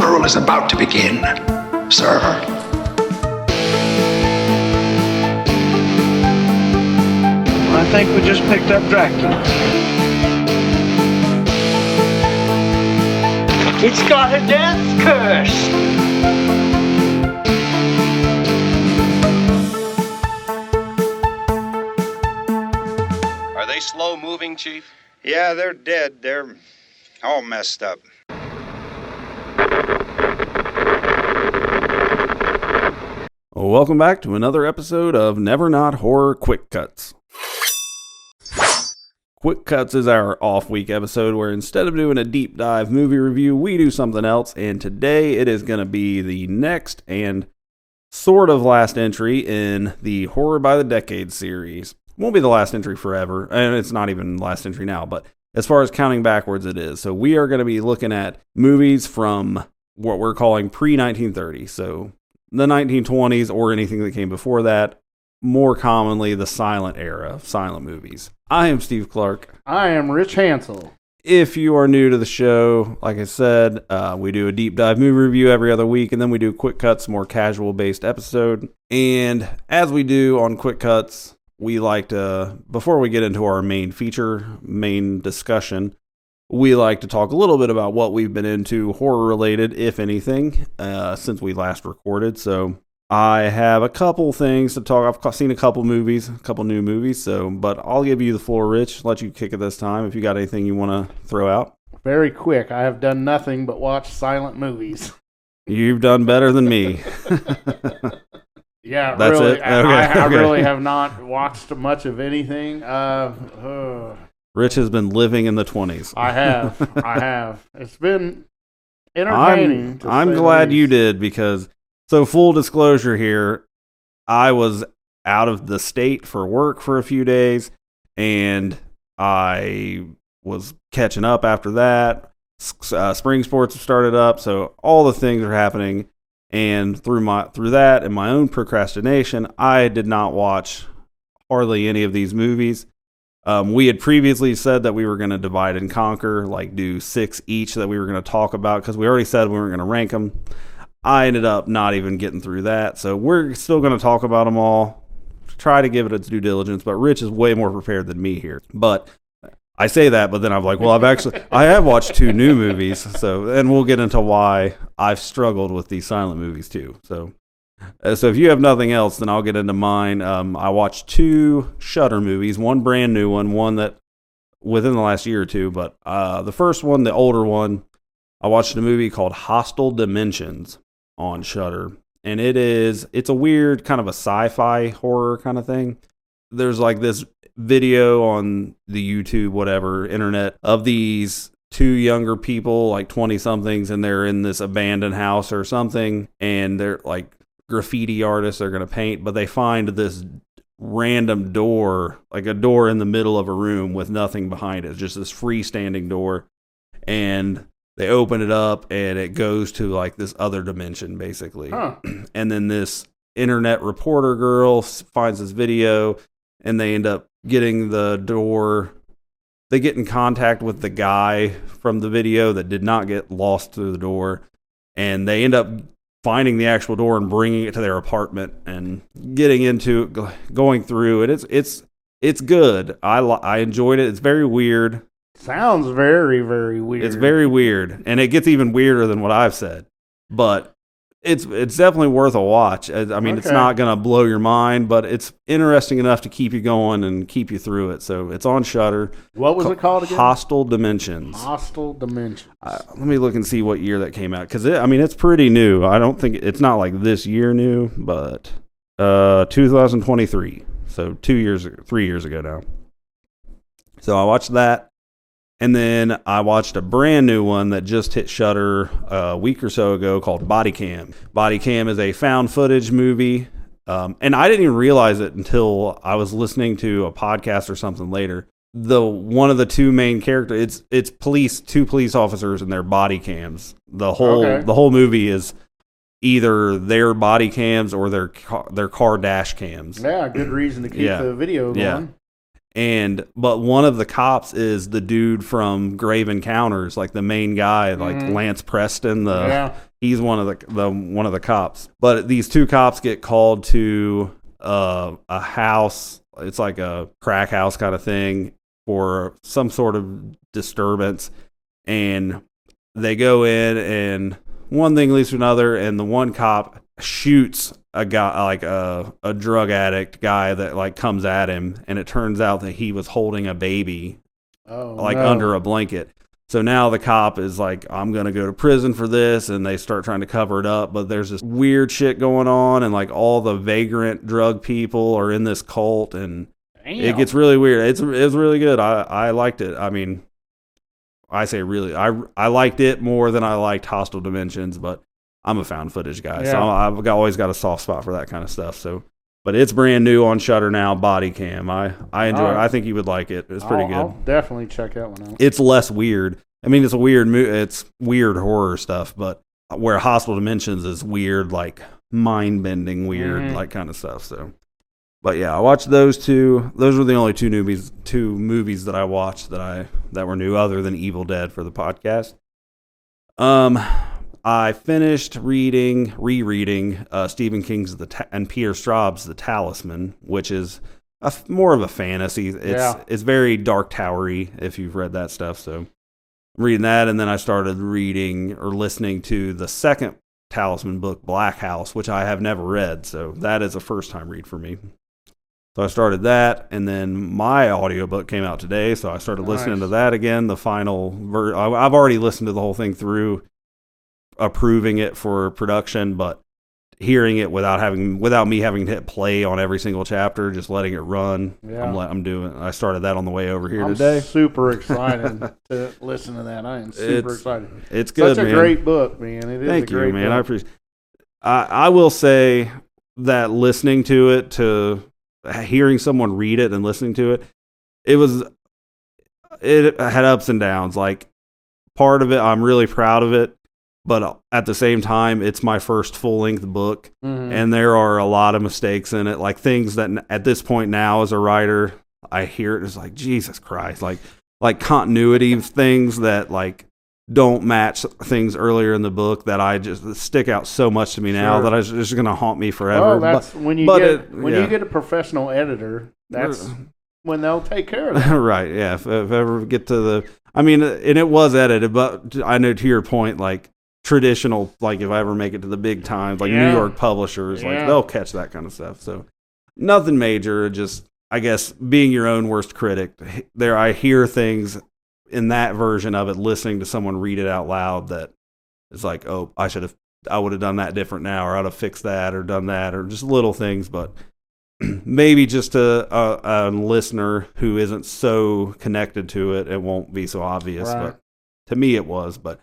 funeral is about to begin, sir. I think we just picked up Dracula. It's got a death curse. Are they slow moving, Chief? Yeah, they're dead. They're all messed up. Welcome back to another episode of Never Not Horror Quick Cuts. Quick Cuts is our off-week episode where instead of doing a deep dive movie review, we do something else, and today it is going to be the next and sort of last entry in the Horror by the Decade series. Won't be the last entry forever, and it's not even last entry now, but as far as counting backwards, it is. So we are going to be looking at movies from what we're calling pre-1930, so the 1920s or anything that came before that, more commonly the silent era of silent movies. I am Steve Clark. I am Rich Hansel. If you are new to the show, like I said, we do a deep dive movie review every other week, and then we do Quick Cuts, more casual based episode. And as we do on Quick Cuts, we like to, before we get into our main discussion, we like to talk a little bit about what we've been into horror related, if anything, since we last recorded. So I have a couple things to talk. I've seen a couple movies, a couple new movies. But I'll give you the floor, Rich. Let you kick it this time. If you got anything you want to throw out. Very quick. I have done nothing but watch silent movies. You've done better than me. Yeah, that's really. it. Okay. I really have not watched much of anything. Rich has been living in the 20s. I have. It's been entertaining. I'm glad you did because. So full disclosure here, I was out of the state for work for a few days, and I was catching up after that. Spring sports have started up, so all the things are happening. And through that and my own procrastination, I did not watch hardly any of these movies. We had previously said that we were going to divide and conquer, like do 6 each that we were going to talk about, because we already said we weren't going to rank them. I ended up not even getting through that. So we're still going to talk about them all, try to give it its due diligence, but Rich is way more prepared than me here. But I say that, but then I'm like, well, I have watched 2 new movies. So, and we'll get into why I've struggled with these silent movies too. So if you have nothing else, then I'll get into mine. I watched 2 Shudder movies, one brand new one that within the last year or two. But the first one, the older one, I watched a movie called Hostile Dimensions on Shudder, and it's a weird kind of a sci-fi horror kind of thing. There's like this video on the YouTube, whatever, internet, of these 2 younger people, like 20 somethings, and they're in this abandoned house or something, and they're like graffiti artists, they're going to paint, but they find this random door, like a door in the middle of a room with nothing behind it, just this freestanding door, and they open it up and it goes to like this other dimension basically. And then this internet reporter girl finds this video, and they end up getting the door. They get in contact with the guy from the video that did not get lost through the door, and they end up finding the actual door and bringing it to their apartment and getting into it, going through it. It's good. I enjoyed it. It's very weird. Sounds very, very weird. It's very weird, and it gets even weirder than what I've said. But it's definitely worth a watch. I mean, It's not going to blow your mind, but it's interesting enough to keep you going and keep you through it. So it's on Shudder. What was it called again? Hostile Dimensions. Hostile Dimensions. Let me look and see what year that came out, because it's pretty new. I don't think it's not like this year new, but 2023. So 3 years ago now. So I watched that. And then I watched a brand new one that just hit Shudder a week or so ago called Body Cam. Body Cam is a found footage movie. And I didn't even realize it until I was listening to a podcast or something later. One of the 2 main characters, it's 2 police officers and their body cams. The whole movie is either their body cams or their car dash cams. Yeah, good reason to keep the video going. But one of the cops is the dude from Grave Encounters, like the main guy, like Lance Preston, He's one of the cops. But these two cops get called to a house. It's like a crack house kind of thing for some sort of disturbance, and they go in, and one thing leads to another, and the one cop shoots a guy, like a drug addict guy that like comes at him, and it turns out that he was holding a baby under a blanket. So now the cop is like, I'm going to go to prison for this, and they start trying to cover it up, but there's this weird shit going on, and like all the vagrant drug people are in this cult, and it gets really weird. It's really good. I liked it. I mean, I say really, I liked it more than I liked Hostile Dimensions, but I'm a found footage guy, so I've always got a soft spot for that kind of stuff. So, but it's brand new on Shudder now, Body Cam. I enjoy it. I think you would like it. It's pretty good. I'll definitely check that one out. It's less weird. I mean, it's it's weird horror stuff, but where Hostile Dimensions is weird, like mind-bending weird, like kind of stuff. So, but yeah, I watched those two. Those were the only two movies that I watched that were new, other than Evil Dead for the podcast. I finished rereading Stephen King's and Peter Straub's The Talisman, which is more of a fantasy. It's very Dark Towery if you've read that stuff. So I'm reading that, and then I started reading or listening to the second Talisman book, Black House, which I have never read. So that is a first time read for me. So I started that, and then my audiobook came out today, so I started listening to that again. The final I've already listened to the whole thing through, approving it for production, but hearing it without me having to hit play on every single chapter, just letting it run. I started that on the way over here today. I'm super excited to listen to that. I am super excited. It's good, Such a great book, man. It is Thank a great you, man. book. I appreciate. I will say that listening to it, to hearing someone read it and listening to it, it had ups and downs. Like, part of it, I'm really proud of it, but at the same time, it's my first full-length book, and there are a lot of mistakes in it, like things that at this point now as a writer, I hear it, it's like, Jesus Christ, like continuity things that like don't match things earlier in the book that I just stick out so much to me now that it's just going to haunt me forever. Oh, that's when you get a professional editor, that's when they'll take care of that. Right, yeah. If ever get to and it was edited, but I know to your point, like traditional, like if I ever make it to the big times, like New York publishers, like they'll catch that kind of stuff. So nothing major, just, I guess, being your own worst critic. There, I hear things in that version of it, listening to someone read it out loud, that it's like, oh, I would have done that different now, or I'd have fixed that or done that, or just little things. But maybe just a listener who isn't so connected to it, it won't be so obvious. Right. But to me, it was. But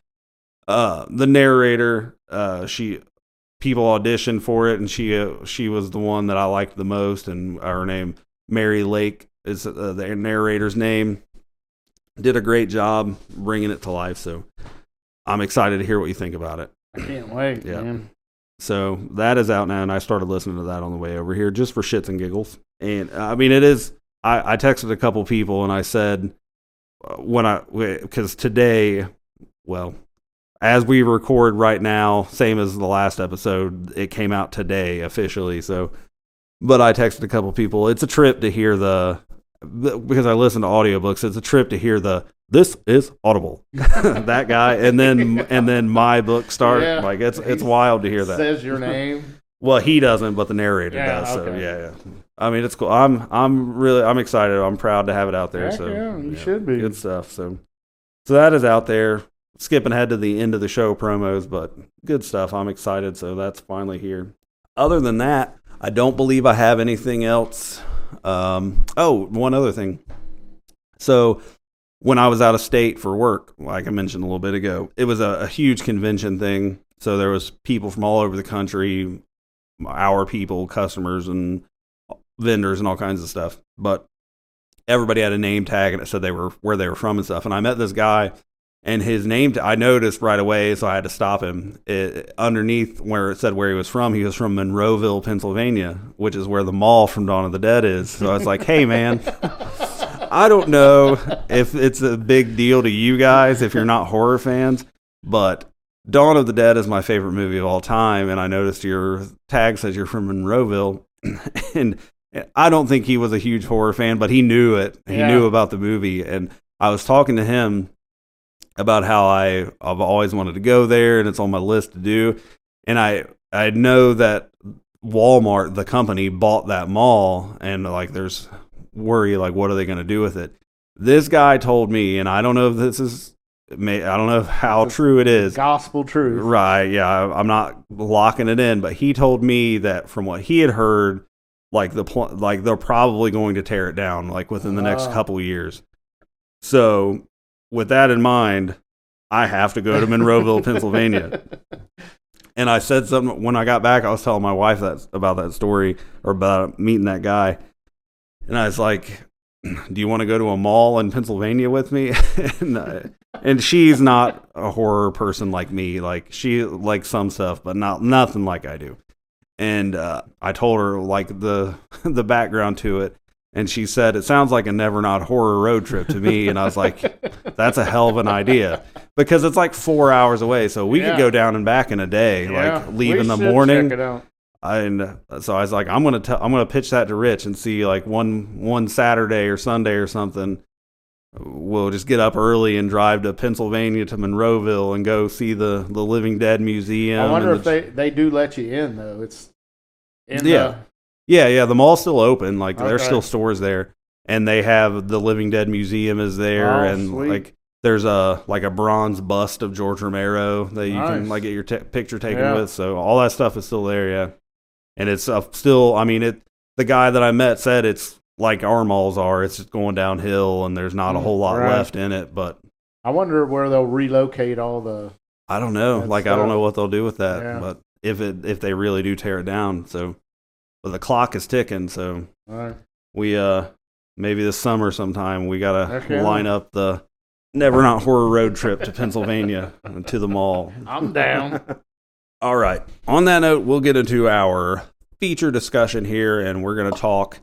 the narrator, people auditioned for it, and she was the one that I liked the most, and her name, Mary Lake, is the narrator's name. Did a great job bringing it to life, so I'm excited to hear what you think about it. I can't wait, man. So that is out now, and I started listening to that on the way over here just for shits and giggles. And it is. I texted a couple people, and I said because today, well, as we record right now, same as the last episode, it came out today officially. So, but I texted a couple people. It's a trip to hear because I listen to audiobooks, it's a trip to hear this is Audible, that guy, and then my book start. Yeah. Like it's wild to hear that. Says your name. Well, he doesn't, but the narrator does. Okay. So yeah. I mean, it's cool. I'm excited. I'm proud to have it out there. Heck so you should be. Good stuff. So that is out there. Skipping ahead to the end of the show promos, but good stuff. I'm excited. So that's finally here. Other than that, I don't believe I have anything else. One other thing. So when I was out of state for work, like I mentioned a little bit ago, it was a huge convention thing. So there was people from all over the country, our people, customers, and vendors, and all kinds of stuff. But everybody had a name tag, and it said where they were from and stuff. And I met this guy, and his name I noticed right away, so I had to stop him. Underneath where it said where he was from Monroeville, Pennsylvania, which is where the mall from Dawn of the Dead is. So I was like, hey, man, I don't know if it's a big deal to you guys if you're not horror fans, but Dawn of the Dead is my favorite movie of all time, and I noticed your tag says you're from Monroeville, and I don't think he was a huge horror fan, but he knew it. He knew about the movie, and I was talking to him about how I've always wanted to go there, and it's on my list to do, and I know that Walmart, the company, bought that mall, and like there's worry, like what are they going to do with it? This guy told me, and I don't know if this is, I don't know how true it is. Gospel truth. Right, yeah, I'm not locking it in, but he told me that from what he had heard, like they're probably going to tear it down like within the next couple of years. So with that in mind, I have to go to Monroeville, Pennsylvania. And I said something when I got back. I was telling my wife about that story, or about meeting that guy. And I was like, do you want to go to a mall in Pennsylvania with me? And she's not a horror person like me. Like, she likes some stuff, but nothing like I do. And I told her like the background to it. And she said, it sounds like a Never Not Horror road trip to me. And I was like, that's a hell of an idea. Because it's like 4 hours away. So we could go down and back in a day. Like, leave in the morning. Check it out. And so I was like, I'm gonna pitch that to Rich and see, like, one Saturday or Sunday or something, we'll just get up early and drive to Pennsylvania to Monroeville and go see the Living Dead Museum. I wonder if they do let you in though. It's Yeah, the mall's still open. Like, there's still stores there, and they have the Living Dead Museum is there, and sweet. like there's a bronze bust of George Romero that you can like get your picture taken with. So all that stuff is still there, yeah. And it's still, I mean, the guy that I met said it's like our malls are. It's just going downhill, and there's not a whole lot left in it. But I wonder where they'll relocate all the. I don't know. Like, I don't know what they'll do with that. But if they really do tear it down, so. But the clock is ticking, so we maybe this summer sometime we gotta line up the Never Not Horror road trip to Pennsylvania and to the mall. I'm down. All right. On that note, we'll get into our feature discussion here, and we're gonna talk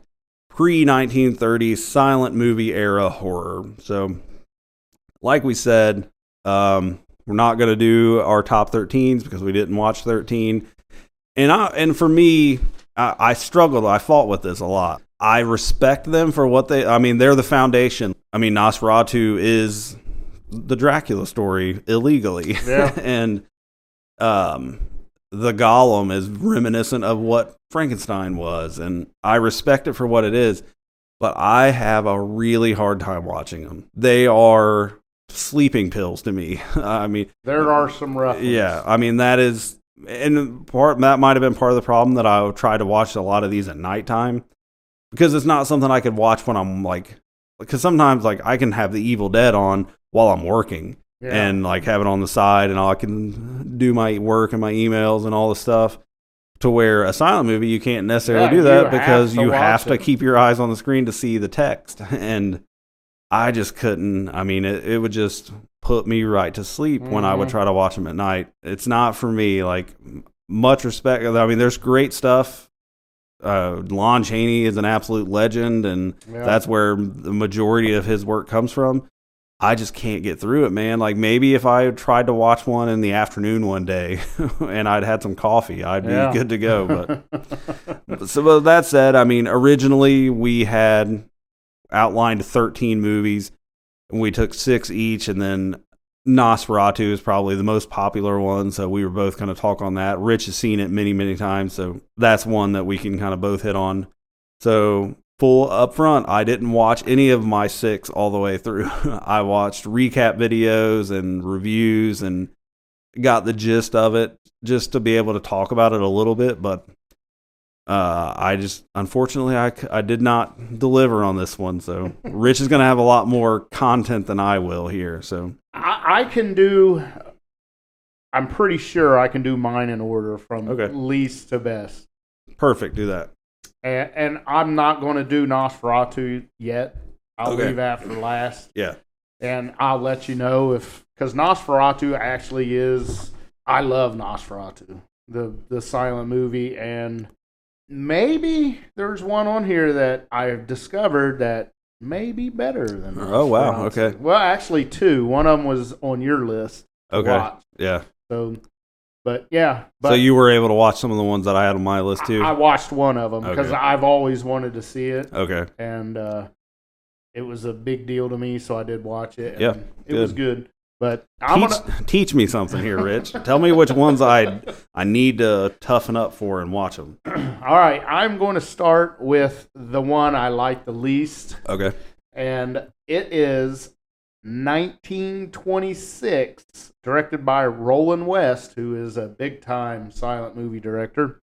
pre-1930s silent movie era horror. So, like we said, we're not gonna do our top 13s because we didn't watch 13, and for me. I struggled. I fought with this a lot. I respect them for what they're the foundation. I mean, Nosferatu is the Dracula story illegally. Yeah. And the Golem is reminiscent of what Frankenstein was. And I respect it for what it is. But I have a really hard time watching them. They are sleeping pills to me. I mean, there are some rough ones. Yeah. I mean, that is... And that might have been part of the problem that I would try to watch a lot of these at nighttime, because it's not something I could watch when I'm like, because sometimes like I can have The Evil Dead on while I'm working and like have it on the side, and I can do my work and my emails and all the stuff. To where a silent movie, you can't necessarily do that because you have to keep your eyes on the screen to see the text. And I just couldn't. I mean, it would just put me right to sleep when I would try to watch them at night. It's not for me. Like, much respect. I mean, there's great stuff. Lon Chaney is an absolute legend, and that's where the majority of his work comes from. I just can't get through it, man. Like, maybe if I tried to watch one in the afternoon one day and I'd had some coffee, I'd be good to go. But so that said, I mean, originally we had outlined 13 movies. We took 6 each, and then Nosferatu is probably the most popular one, so we were both going to talk on that. Rich has seen it many, many times, so that's one that we can kind of both hit on. So, full up front, I didn't watch any of my 6 all the way through. I watched recap videos and reviews and got the gist of it just to be able to talk about it a little bit, but unfortunately, I did not deliver on this one. So Rich is going to have a lot more content than I will here. So I'm pretty sure I can do mine in order from least to best. Perfect. Do that. And I'm not going to do Nosferatu yet. I'll leave after last. Yeah. And I'll let you know because Nosferatu actually is, I love Nosferatu, the silent movie, and maybe there's one on here that I've discovered that may be better than Nosferatu. Oh, wow. Okay. Well, actually 2. One of them was on your list. Okay. Yeah. So, but yeah. But So you were able to watch some of the ones that I had on my list too? I watched one of them because Okay. I've always wanted to see it. Okay. And it was a big deal to me, so I did watch it. And Yeah, it was good. But Teach me something here, Rich. Tell me which ones I need to toughen up for and watch them. all right, I'm going to start with the one I like the least, Okay. and it is 1926, directed by Roland West, who is a big-time silent movie director.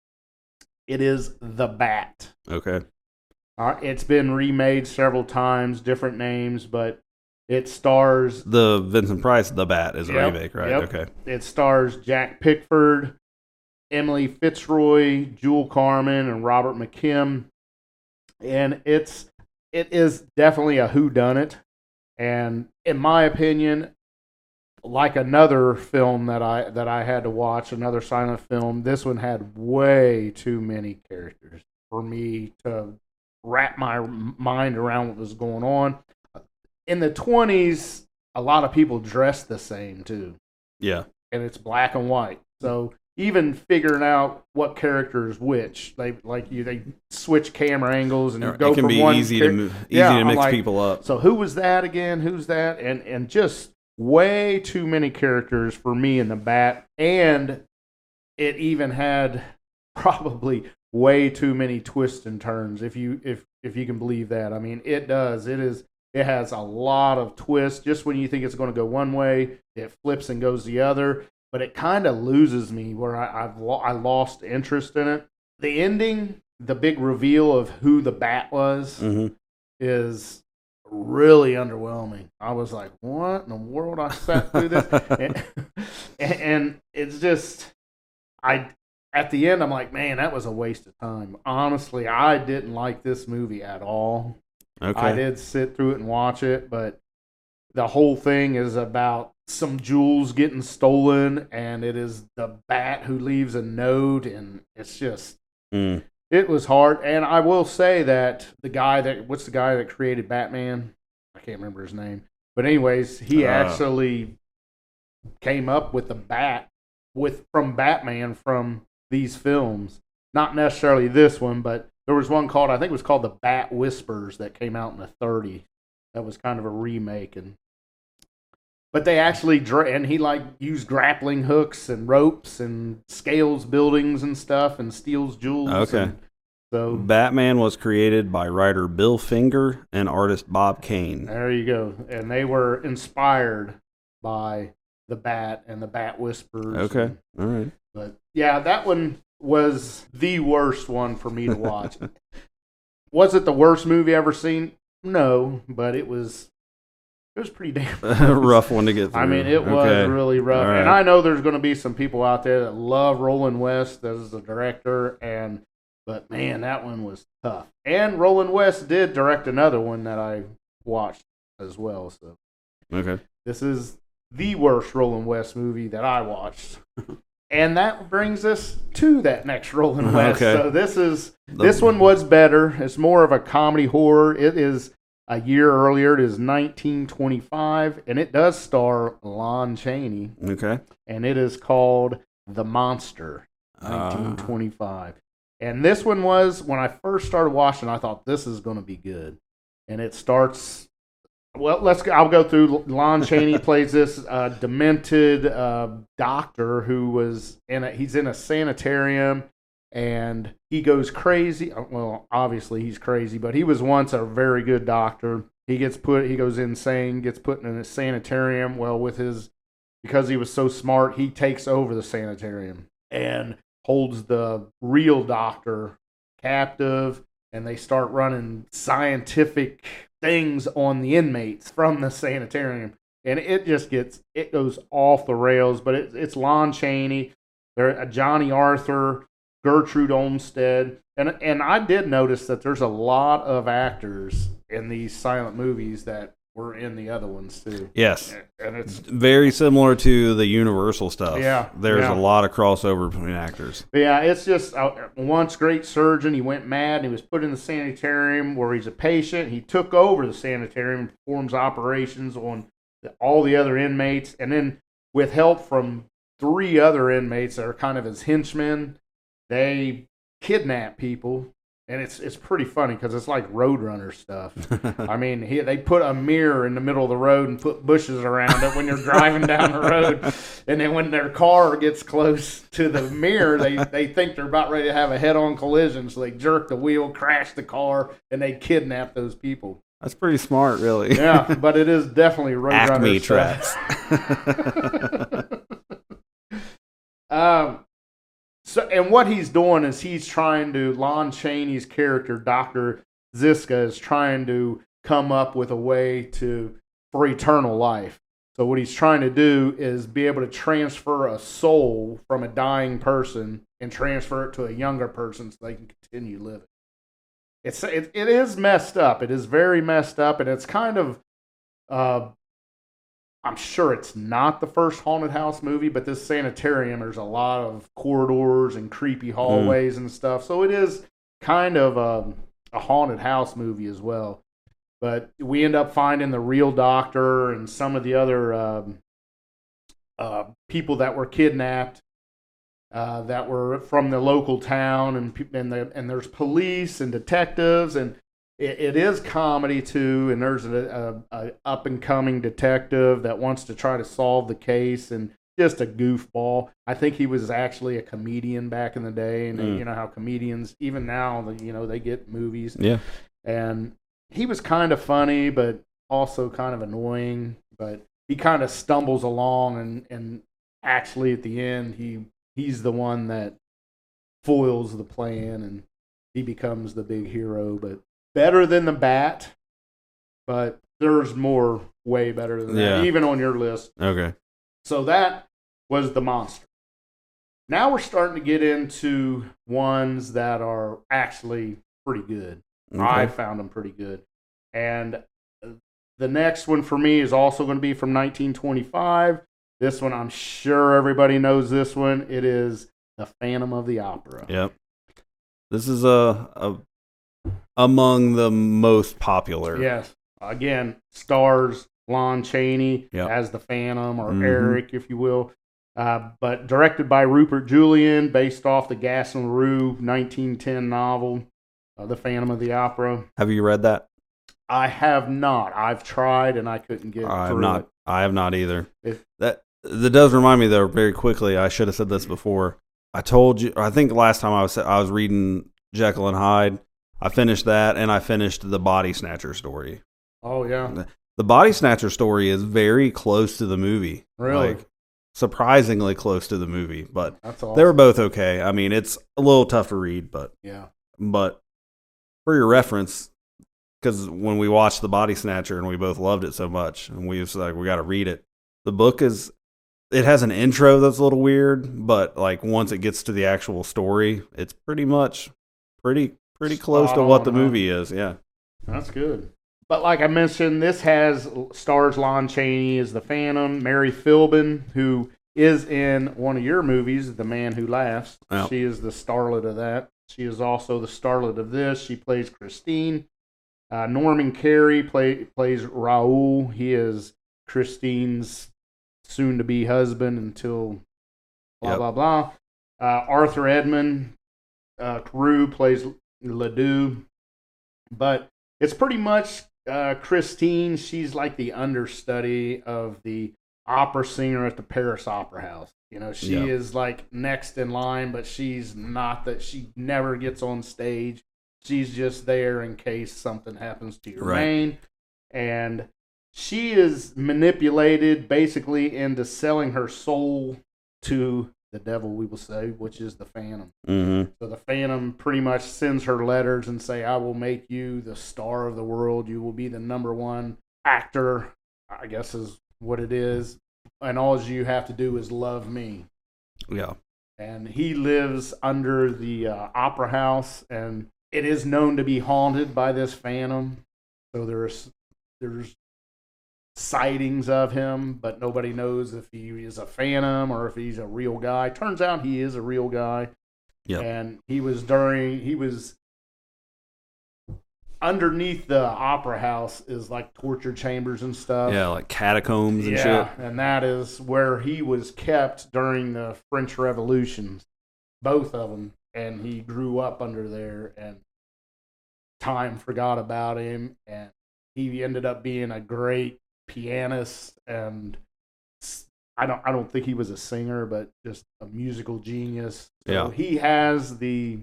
It is The Bat. Okay. It's been remade several times, different names, but it stars The Vincent Price, The Bat, is a Yep, remake, right? yep. Okay. It stars Jack Pickford, Emily Fitzroy, Jewel Carmen, and Robert McKim. And it is definitely a whodunit. And in my opinion, like another film that I had to watch, another silent film, this one had way too many characters for me to wrap my mind around what was going on. In the 20s, a lot of people dressed the same too. Yeah. And it's black and white. So even figuring out what character is which, they switch camera angles and you go It can from be one easy char- to mix I'm like, people up. So who was that again? Who's that? And just way too many characters for me in The Bat. And it even had probably way too many twists and turns, if you can believe that. I mean, it does. It has a lot of twists. Just when you think it's going to go one way, it flips and goes the other. But it kind of loses me where I lost interest in it. The ending, the big reveal of who the Bat was, is really underwhelming. I was like, what in the world? I sat through this. and it's just, at the end, I'm like, man, that was a waste of time. Honestly, I didn't like this movie at all. Okay. I did sit through it and watch it, but the whole thing is about some jewels getting stolen, and it is the Bat who leaves a note, and it's just, it was hard. And I will say that what's the guy that created Batman? I can't remember his name. But anyways, he actually came up with the Bat from Batman from these films. Not necessarily this one, but there was one called, I think it was called The Bat Whispers, that came out in the 30s. That was kind of a remake. But they actually, and he used grappling hooks and ropes and scales buildings and stuff and steals jewels. Okay. So Batman was created by writer Bill Finger and artist Bob Kane. there you go. And they were inspired by the Bat and the Bat Whispers. Okay. All right. But yeah, that one was the worst one for me to watch. Was it the worst movie ever seen? No, but it was pretty damn rough one to get through. I mean, it was really rough. All right. And I know there's going to be some people out there that love Roland West as the director, but man, that one was tough. And Roland West did direct another one that I watched as well. So Okay. this is the worst Roland West movie that I watched. And that brings us to that next Roland West. Okay. So this one was better. It's more of a comedy horror. It is a year earlier. It is 1925, and it does star Lon Chaney. Okay. And it is called The Monster, 1925. And this one was, when I first started watching, I thought this is going to be good. And it starts, well, I'll go through. Lon Chaney plays this demented doctor who was he's in a sanitarium, and he goes crazy. Well, obviously he's crazy, but he was once a very good doctor. He goes insane, gets put in a sanitarium. Well, because he was so smart, he takes over the sanitarium and holds the real doctor captive, and they start running scientific things on the inmates from the sanitarium, and it goes off the rails. But it's Lon Chaney, Johnny Arthur, Gertrude Olmsted, and I did notice that there's a lot of actors in these silent movies that were in the other ones too. Yes. And it's very similar to the Universal stuff. Yeah. There's a lot of crossover between actors. But yeah, it's just once great surgeon. He went mad and he was put in the sanitarium where he's a patient. He took over the sanitarium and performs operations on all the other inmates. And then with help from 3 other inmates that are kind of his henchmen. They kidnap people, and it's pretty funny because it's like Roadrunner stuff. I mean, they put a mirror in the middle of the road and put bushes around it when you're driving down the road, and then when their car gets close to the mirror, they think they're about ready to have a head-on collision, so they jerk the wheel, crash the car, and they kidnap those people. That's pretty smart, really. Yeah, but it is definitely Roadrunner Acme stuff. Tracks. So, and what he's doing is he's trying to, Lon Chaney's character, Dr. Ziska, is trying to come up with a way for eternal life. So what he's trying to do is be able to transfer a soul from a dying person and transfer it to a younger person so they can continue living. It is messed up. It is very messed up, and it's kind of, I'm sure it's not the first haunted house movie, but this sanitarium, there's a lot of corridors and creepy hallways and stuff. So it is kind of a haunted house movie as well. But we end up finding the real doctor and some of the other people that were kidnapped that were from the local town, and there's police and detectives, and it is comedy too, and there's a up-and-coming detective that wants to try to solve the case, and just a goofball. I think he was actually a comedian back in the day, and you know how comedians, even now, they get movies. Yeah. And he was kind of funny, but also kind of annoying, but he kind of stumbles along, and actually at the end, he's the one that foils the plan, and he becomes the big hero, but better than the Bat, but there's more way better than that, even on your list. Okay. So that was The Monster. Now we're starting to get into ones that are actually pretty good. Okay. I found them pretty good. And the next one for me is also going to be from 1925. This one, I'm sure everybody knows this one. It is The Phantom of the Opera. Yep. This is among the most popular. Yes. Again, stars Lon Chaney Yep. as the Phantom, or Eric, if you will. But directed by Rupert Julian, based off the Gaston Leroux 1910 novel, The Phantom of the Opera. Have you read that? I have not. I've tried, and I couldn't get through it. I have not either. That does remind me, though, very quickly. I should have said this before. I told you. I think last time I was reading Jekyll and Hyde. I finished that, and I finished the Body Snatcher story. Oh yeah, the Body Snatcher story is very close to the movie. Really, like, surprisingly close to the movie. But that's awesome. They were both okay. I mean, it's a little tough to read, but yeah. But for your reference, because when we watched the Body Snatcher and we both loved it so much, and we was like, we got to read it. The book it has an intro that's a little weird, but like once it gets to the actual story, it's pretty close to what the movie is. Yeah, that's good. But like I mentioned, this stars Lon Chaney as the Phantom, Mary Philbin, who is in one of your movies, The Man Who Laughs. Yep. She is the starlet of that. She is also the starlet of this. She plays Christine. Norman Carey plays Raoul. He is Christine's soon-to-be husband until blah, blah. Arthur Edmund Carew plays Ledoux. But it's pretty much Christine. She's like the understudy of the opera singer at the Paris Opera House. She is like next in line, but she's not that. She never gets on stage. She's just there in case something happens to your main. And she is manipulated basically into selling her soul to the devil, we will say, which is the Phantom. Mm-hmm. So the Phantom pretty much sends her letters and say, I will make you the star of the world. You will be the number one actor, I guess is what it is. And all you have to do is love me. Yeah. And he lives under the opera house, and it is known to be haunted by this Phantom. So there's sightings of him, but nobody knows if he is a phantom or if he's a real guy. Turns out he is a real guy. Yeah. And underneath the opera house is like torture chambers and stuff. Yeah, like catacombs and Yeah, shit. and that is where he was kept during the French Revolutions, both of them. And he grew up under there, and time forgot about him, and he ended up being a great pianist. And I don't think he was a singer, but just a musical genius. So Yeah. he has the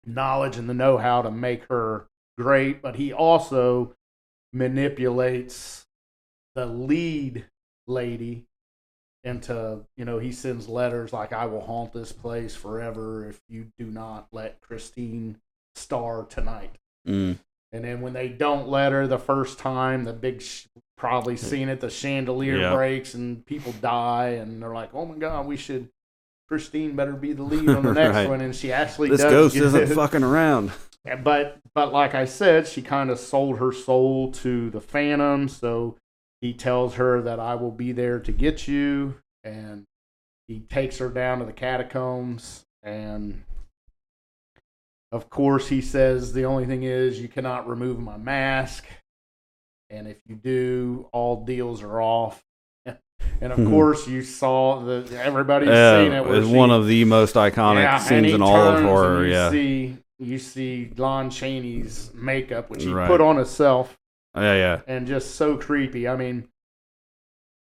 knowledge and the know-how to make her great, but he also manipulates the lead lady into, he sends letters like, I will haunt this place forever if you do not let Christine star tonight. Mm. And then when they don't let her the first time, the big, probably seen it, the chandelier breaks and people die, and they're like, oh my God, Christine better be the lead on the next Right. one. And she actually This does ghost get isn't it. fucking around. But like I said, she kind of sold her soul to the Phantom, so he tells her that I will be there to get you, and he takes her down to the catacombs, and of course he says the only thing is you cannot remove my mask, and if you do, all deals are off. And of course you saw everybody's seen it. It's one of the most iconic scenes in all of horror. You see Lon Chaney's makeup, which he Right. put on himself, Yeah. and just so creepy. I mean,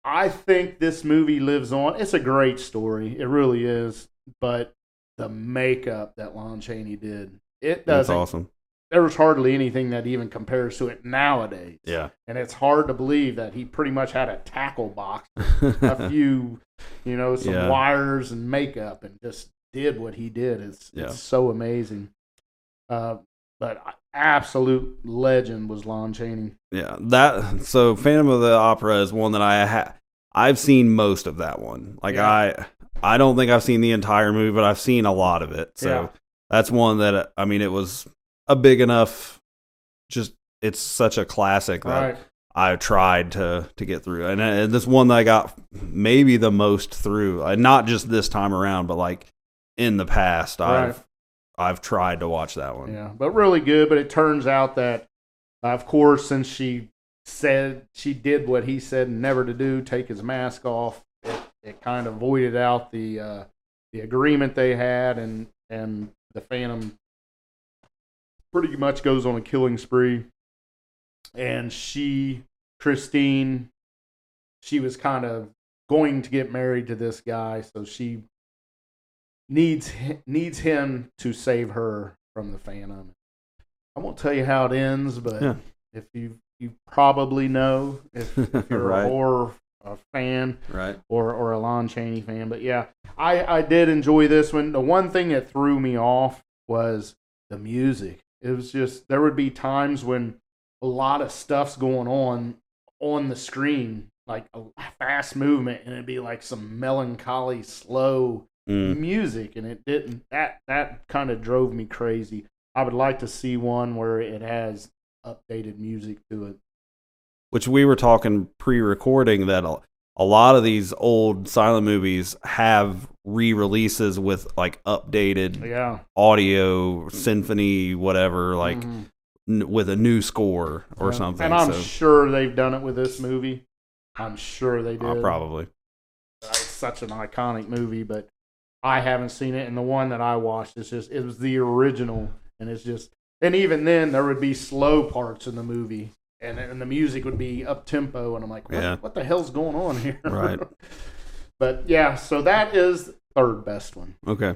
I think this movie lives on. It's a great story. It really is. But the makeup that Lon Chaney did, it That's doesn't. awesome. There's hardly anything that even compares to it nowadays. Yeah. And it's hard to believe that he pretty much had a tackle box, a few, some Yeah. wires and makeup, and just did what he did. It's so amazing. But absolute legend was Lon Chaney. Yeah, so Phantom of the Opera is one that I've seen most of that one. Like I don't think I've seen the entire movie, but I've seen a lot of it. So that's one that it was a big enough. Just it's such a classic that I tried to get through, and this one that I got maybe the most through. Not just this time around, but like in the past, I've tried to watch that one. Yeah, but really good. But it turns out that, of course, since she said she did what he said never to do, take his mask off, it kind of voided out the agreement they had, and the Phantom pretty much goes on a killing spree. And Christine, she was kind of going to get married to this guy, so she needs him to save her from the Phantom. I won't tell you how it ends, but if you probably know if you're a horror fan, right, or a Lon Chaney fan. But yeah, I did enjoy this one. The one thing that threw me off was the music. It was just, there would be times when a lot of stuff's going on the screen, like a fast movement, and it'd be like some melancholy, slow music, and it didn't. That kind of drove me crazy. I would like to see one where it has updated music to it. Which we were talking pre-recording that a lot of these old silent movies have re-releases with like updated audio, symphony, whatever, like with a new score or something. And I'm sure they've done it with this movie. I'm sure they did. Probably. It's such an iconic movie, but I haven't seen it. And the one that I watched, it was the original. And it's just, and even then there would be slow parts in the movie. And the music would be up tempo, and I'm like, what the hell's going on here? Right. But yeah, so that is the third best one. Okay.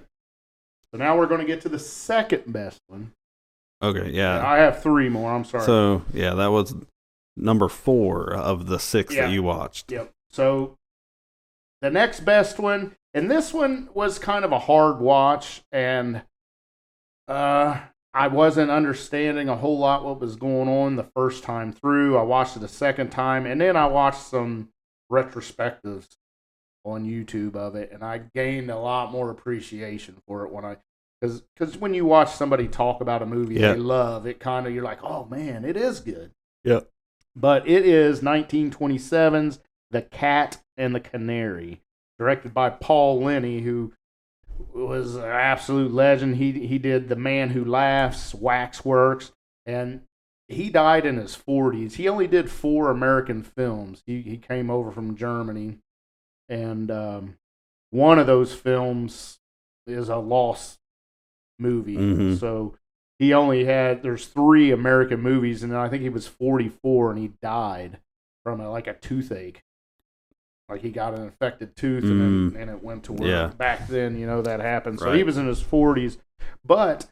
So now we're going to get to the second best one. Okay, yeah. I have three more. I'm sorry. So yeah, that was number 4 of the 6 that you watched. Yep. So the next best one, and this one was kind of a hard watch, and I wasn't understanding a whole lot what was going on the first time through. I watched it a second time, and then I watched some retrospectives on YouTube of it, and I gained a lot more appreciation for it because when you watch somebody talk about a movie they love, it kind of, you're like, oh man, it is good. Yep. But it is 1927's The Cat and the Canary, directed by Paul Lenny, who was an absolute legend. He did The Man Who Laughs, Waxworks, and he died in his 40s. He only did 4 American films. He came over from Germany, and one of those films is a lost movie. Mhm. So he only there's 3 American movies, and I think he was 44 and he died from a toothache. Like he got an infected tooth and it went to where back then, that happened. So he was in his 40s. But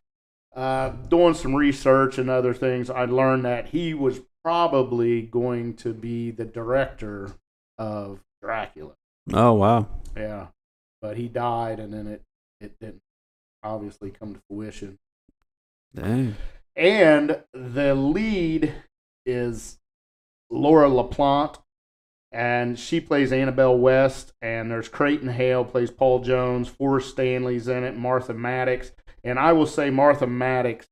doing some research and other things, I learned that he was probably going to be the director of Dracula. Oh, wow. Yeah. But he died, and then it didn't obviously come to fruition. Dang. And the lead is Laura LaPlante, and she plays Annabelle West, and there's Creighton Hale plays Paul Jones, Forrest Stanley's in it, Martha Maddox. And I will say Martha Maddox,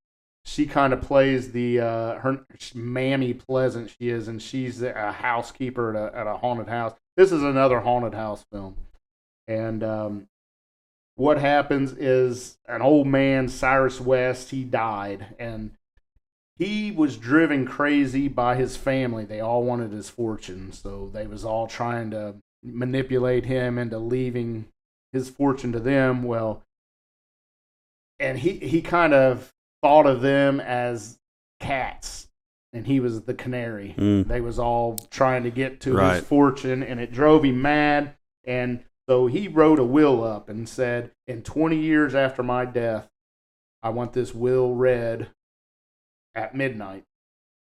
she kind of plays her Mammy Pleasant she is, and she's a housekeeper at a haunted house. This is another haunted house film. And what happens is an old man, Cyrus West, he died, and he was driven crazy by his family. They all wanted his fortune, so they was all trying to manipulate him into leaving his fortune to them. Well, and he kind of thought of them as cats, and he was the canary. They was all trying to get to his fortune, and it drove him mad. And so he wrote a will up and said, in 20 years after my death, I want this will read at midnight.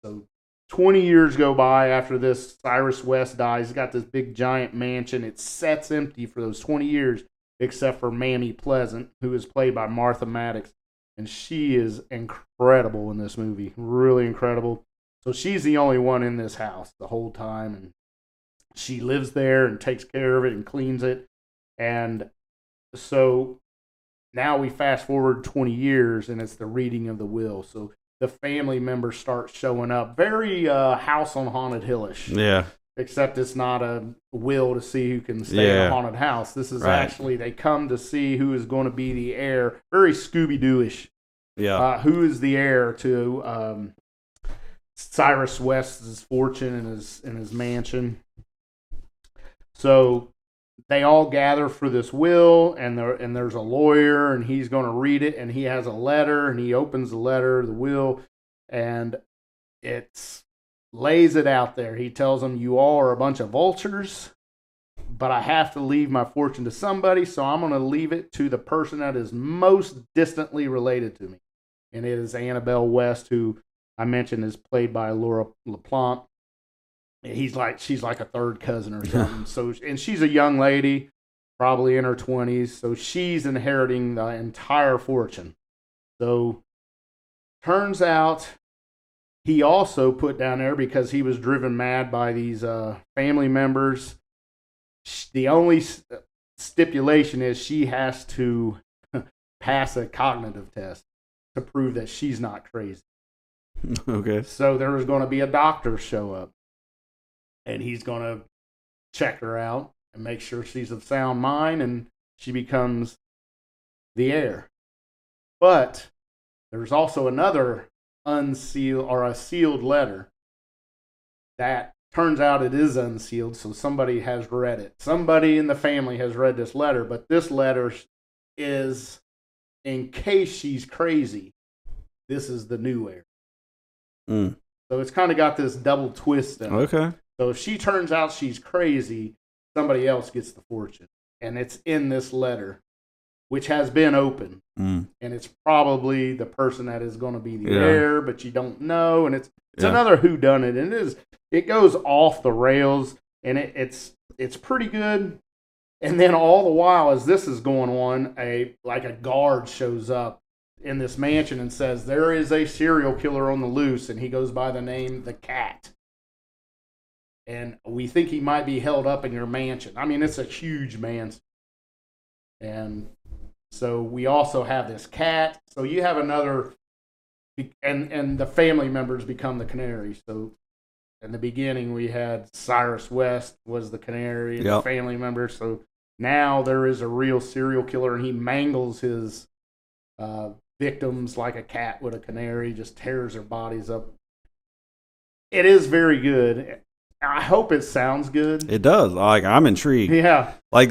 So 20 years go by after this. Cyrus West dies. He's got this big giant mansion. It sits empty for those 20 years, except for Mammy Pleasant, who is played by Martha Maddox. And she is incredible in this movie. Really incredible. So she's the only one in this house the whole time. And she lives there and takes care of it and cleans it. And so now we fast forward 20 years, and it's the reading of the will. So the family members start showing up. Very House on Haunted Hill-ish. Yeah. Except it's not a will to see who can stay in a haunted house. This is actually, they come to see who is going to be the heir. Very Scooby-Doo-ish. Yeah. Who is the heir to Cyrus West's fortune in his mansion. So they all gather for this will, and there's a lawyer, and he's going to read it, and he has a letter, and he opens the letter, the will, and it's lays it out there. He tells them, you all are a bunch of vultures, but I have to leave my fortune to somebody, so I'm going to leave it to the person that is most distantly related to me. And it is Annabelle West, who I mentioned is played by Laura LaPlante. She's like a third cousin or something. So, and she's a young lady, probably in her 20s. So she's inheriting the entire fortune. So turns out he also put down there, because he was driven mad by these family members. The only stipulation is she has to pass a cognitive test to prove that she's not crazy. Okay. So there was going to be a doctor show up, and he's going to check her out and make sure she's of sound mind, and she becomes the heir. But there's also another unsealed or a sealed letter that turns out it is unsealed, so somebody has read it. Somebody in the family has read this letter, but this letter is, in case she's crazy, this is the new heir. So it's kind of got this double twist in it. Okay. So if she turns out she's crazy, somebody else gets the fortune. And it's in this letter, which has been opened. And it's probably the person that is going to be the heir, but you don't know. And it's another whodunit. And it goes off the rails, and it's pretty good. And then all the while, as this is going on, a guard shows up in this mansion and says, there is a serial killer on the loose, and he goes by the name The Cat. And we think he might be held up in your mansion. I mean, it's a huge mansion. And so we also have this cat. So you have another, and the family members become the canary. So in the beginning, we had Cyrus West was the canary and the family member. So now there is a real serial killer, and he mangles his victims like a cat would a canary, just tears their bodies up. It is very good. I hope it sounds good. It does. Like, I'm intrigued. Yeah. Like,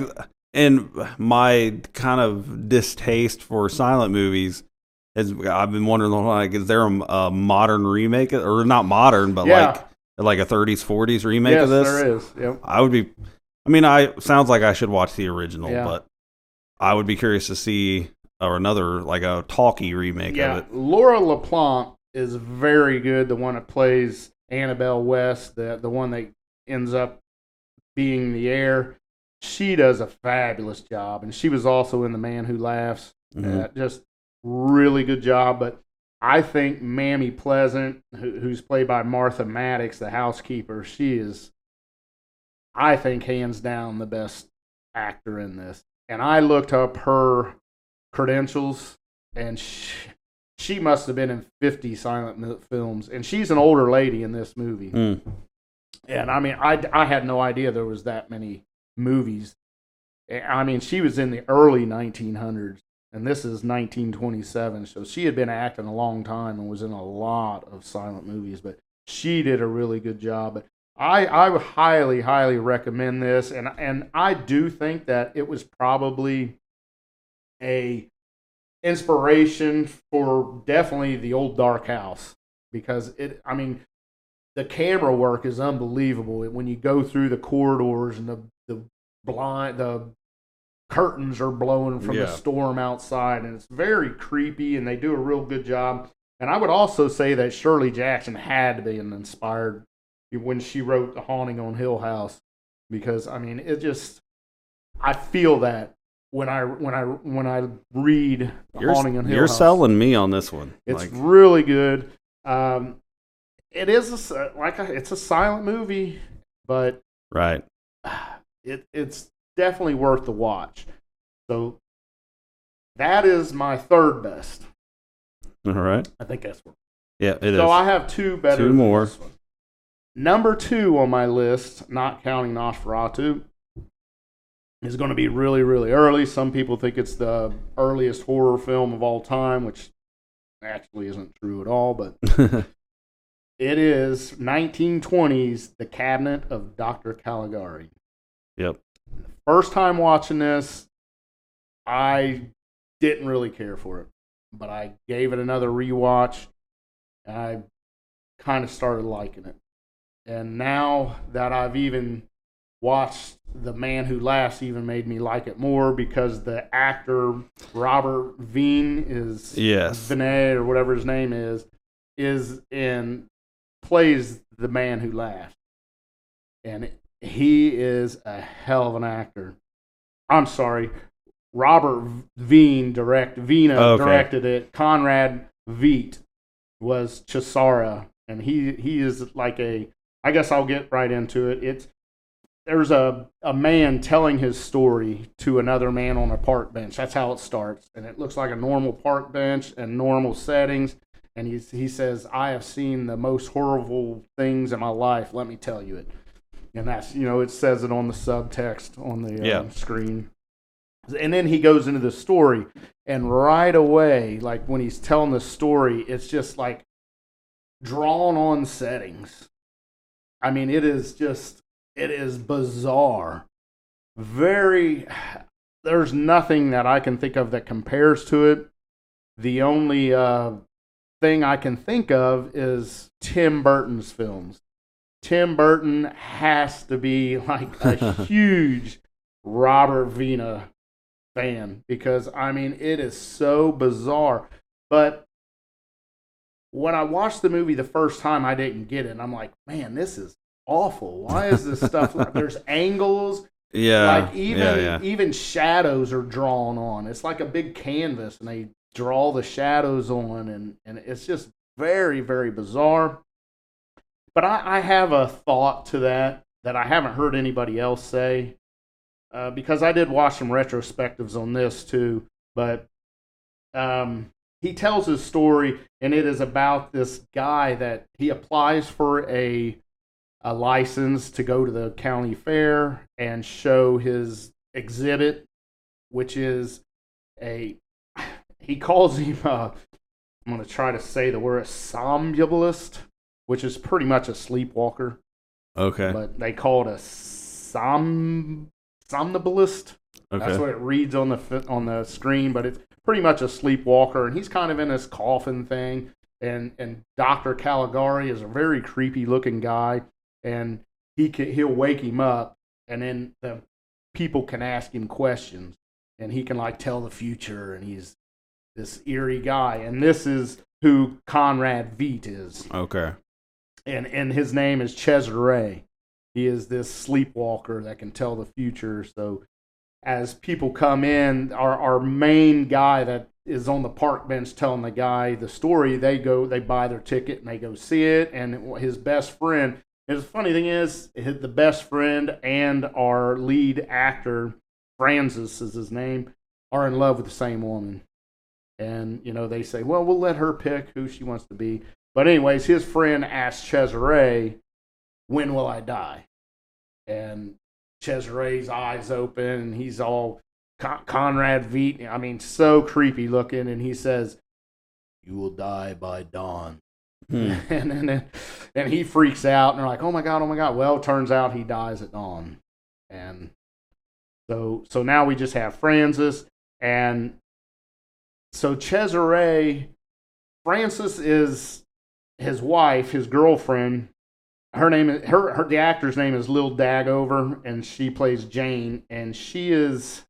and my kind of distaste for silent movies is, I've been wondering, like, is there a modern remake, or not modern, but like a 30s, 40s remake of this? Yes, there is. Yep. I would be. I mean, sounds like I should watch the original, but I would be curious to see another, like, a talkie remake of it. Laura LaPlante is very good. The one that plays Annabelle West, the one that ends up being the heir. She does a fabulous job, and she was also in The Man Who Laughs. Just really good job. But I think Mammy Pleasant, who's played by Martha Maddox, the housekeeper, she is, I think, hands down the best actor in this. And I looked up her credentials, and she must have been in 50 silent films. And she's an older lady in this movie. And I mean, I had no idea there was that many movies. I mean, she was in the early 1900s, and this is 1927. So she had been acting a long time and was in a lot of silent movies. But she did a really good job. But I would highly, highly recommend this, and I do think that it was probably a inspiration for definitely the old Dark House, because the camera work is unbelievable. When you go through the corridors and the curtains are blowing from the storm outside, and it's very creepy, and they do a real good job. And I would also say that Shirley Jackson had to be inspired when she wrote The Haunting on Hill House, because I mean, I feel that when I read Haunting on Hill House. You're selling me on this one. It's really good. It is it's a silent movie, but right. It's definitely worth the watch. So that is my third best. All right. I think that's what. Yeah, it is. So I have two better. Two more. Than this one. Number 2 on my list, not counting Nosferatu, is going to be really, really early. Some people think it's the earliest horror film of all time, which actually isn't true at all, but it is 1920s, The Cabinet of Dr. Caligari. Yep. First time watching this, I didn't really care for it, but I gave it another rewatch, and I kind of started liking it. And now that I've even watched The Man Who Laughs, even made me like it more, because the actor Robert Veen Vinet, or whatever his name is plays the Man Who Laughs. And he is a hell of an actor. I'm sorry, Robert Veen directed it. Conrad Veidt was Cesare, and he is like I guess I'll get right into it. There's a man telling his story to another man on a park bench. That's how it starts. And it looks like a normal park bench and normal settings. And he says, "I have seen the most horrible things in my life. Let me tell you it." And that's, it says it on the subtext on the screen. And then he goes into the story. And right away, like when he's telling the story, it's just like drawn on settings. I mean, it is bizarre. There's nothing that I can think of that compares to it. The only thing I can think of is Tim Burton's films. Tim Burton has to be like a huge Robert Vina fan, because, I mean, it is so bizarre. But when I watched the movie the first time, I didn't get it. And I'm like, man, this is awful. Why is this stuff? There's angles. Yeah. Like even shadows are drawn on. It's like a big canvas, and they draw the shadows on, and it's just very, very bizarre. But I have a thought to that I haven't heard anybody else say, because I did watch some retrospectives on this too. But he tells his story, and it is about this guy that he applies for a license to go to the county fair and show his exhibit, which is he calls him, I'm going to try to say the word, somnambulist. which is pretty much a sleepwalker, Okay. but they call it a somnambulist. Okay. That's what it reads on the screen, but it's pretty much a sleepwalker, and he's kind of in this coffin thing. And Dr. Caligari is a very creepy looking guy, and he'll wake him up, and then the people can ask him questions, and he can like tell the future, and he's this eerie guy. And this is who Conrad Veidt is. Okay. And his name is Cesare. He is this sleepwalker that can tell the future. So as people come in, our main guy that is on the park bench telling the guy the story, they buy their ticket and they go see it. And his best friend, and the funny thing is, the best friend and our lead actor, Francis is his name, are in love with the same woman. And, they say, well, we'll let her pick who she wants to be. But anyways, his friend asks Cesare, when will I die? And Cesare's eyes open, and he's all Conrad Veidt. I mean, so creepy looking. And he says, you will die by dawn. And he freaks out, and they're like, oh my God. Well, it turns out he dies at dawn. And so now we just have Francis. And so Cesare, Francis is his wife, his girlfriend. Her name is the actor's name is Lil Dagover, and she plays Jane, and she is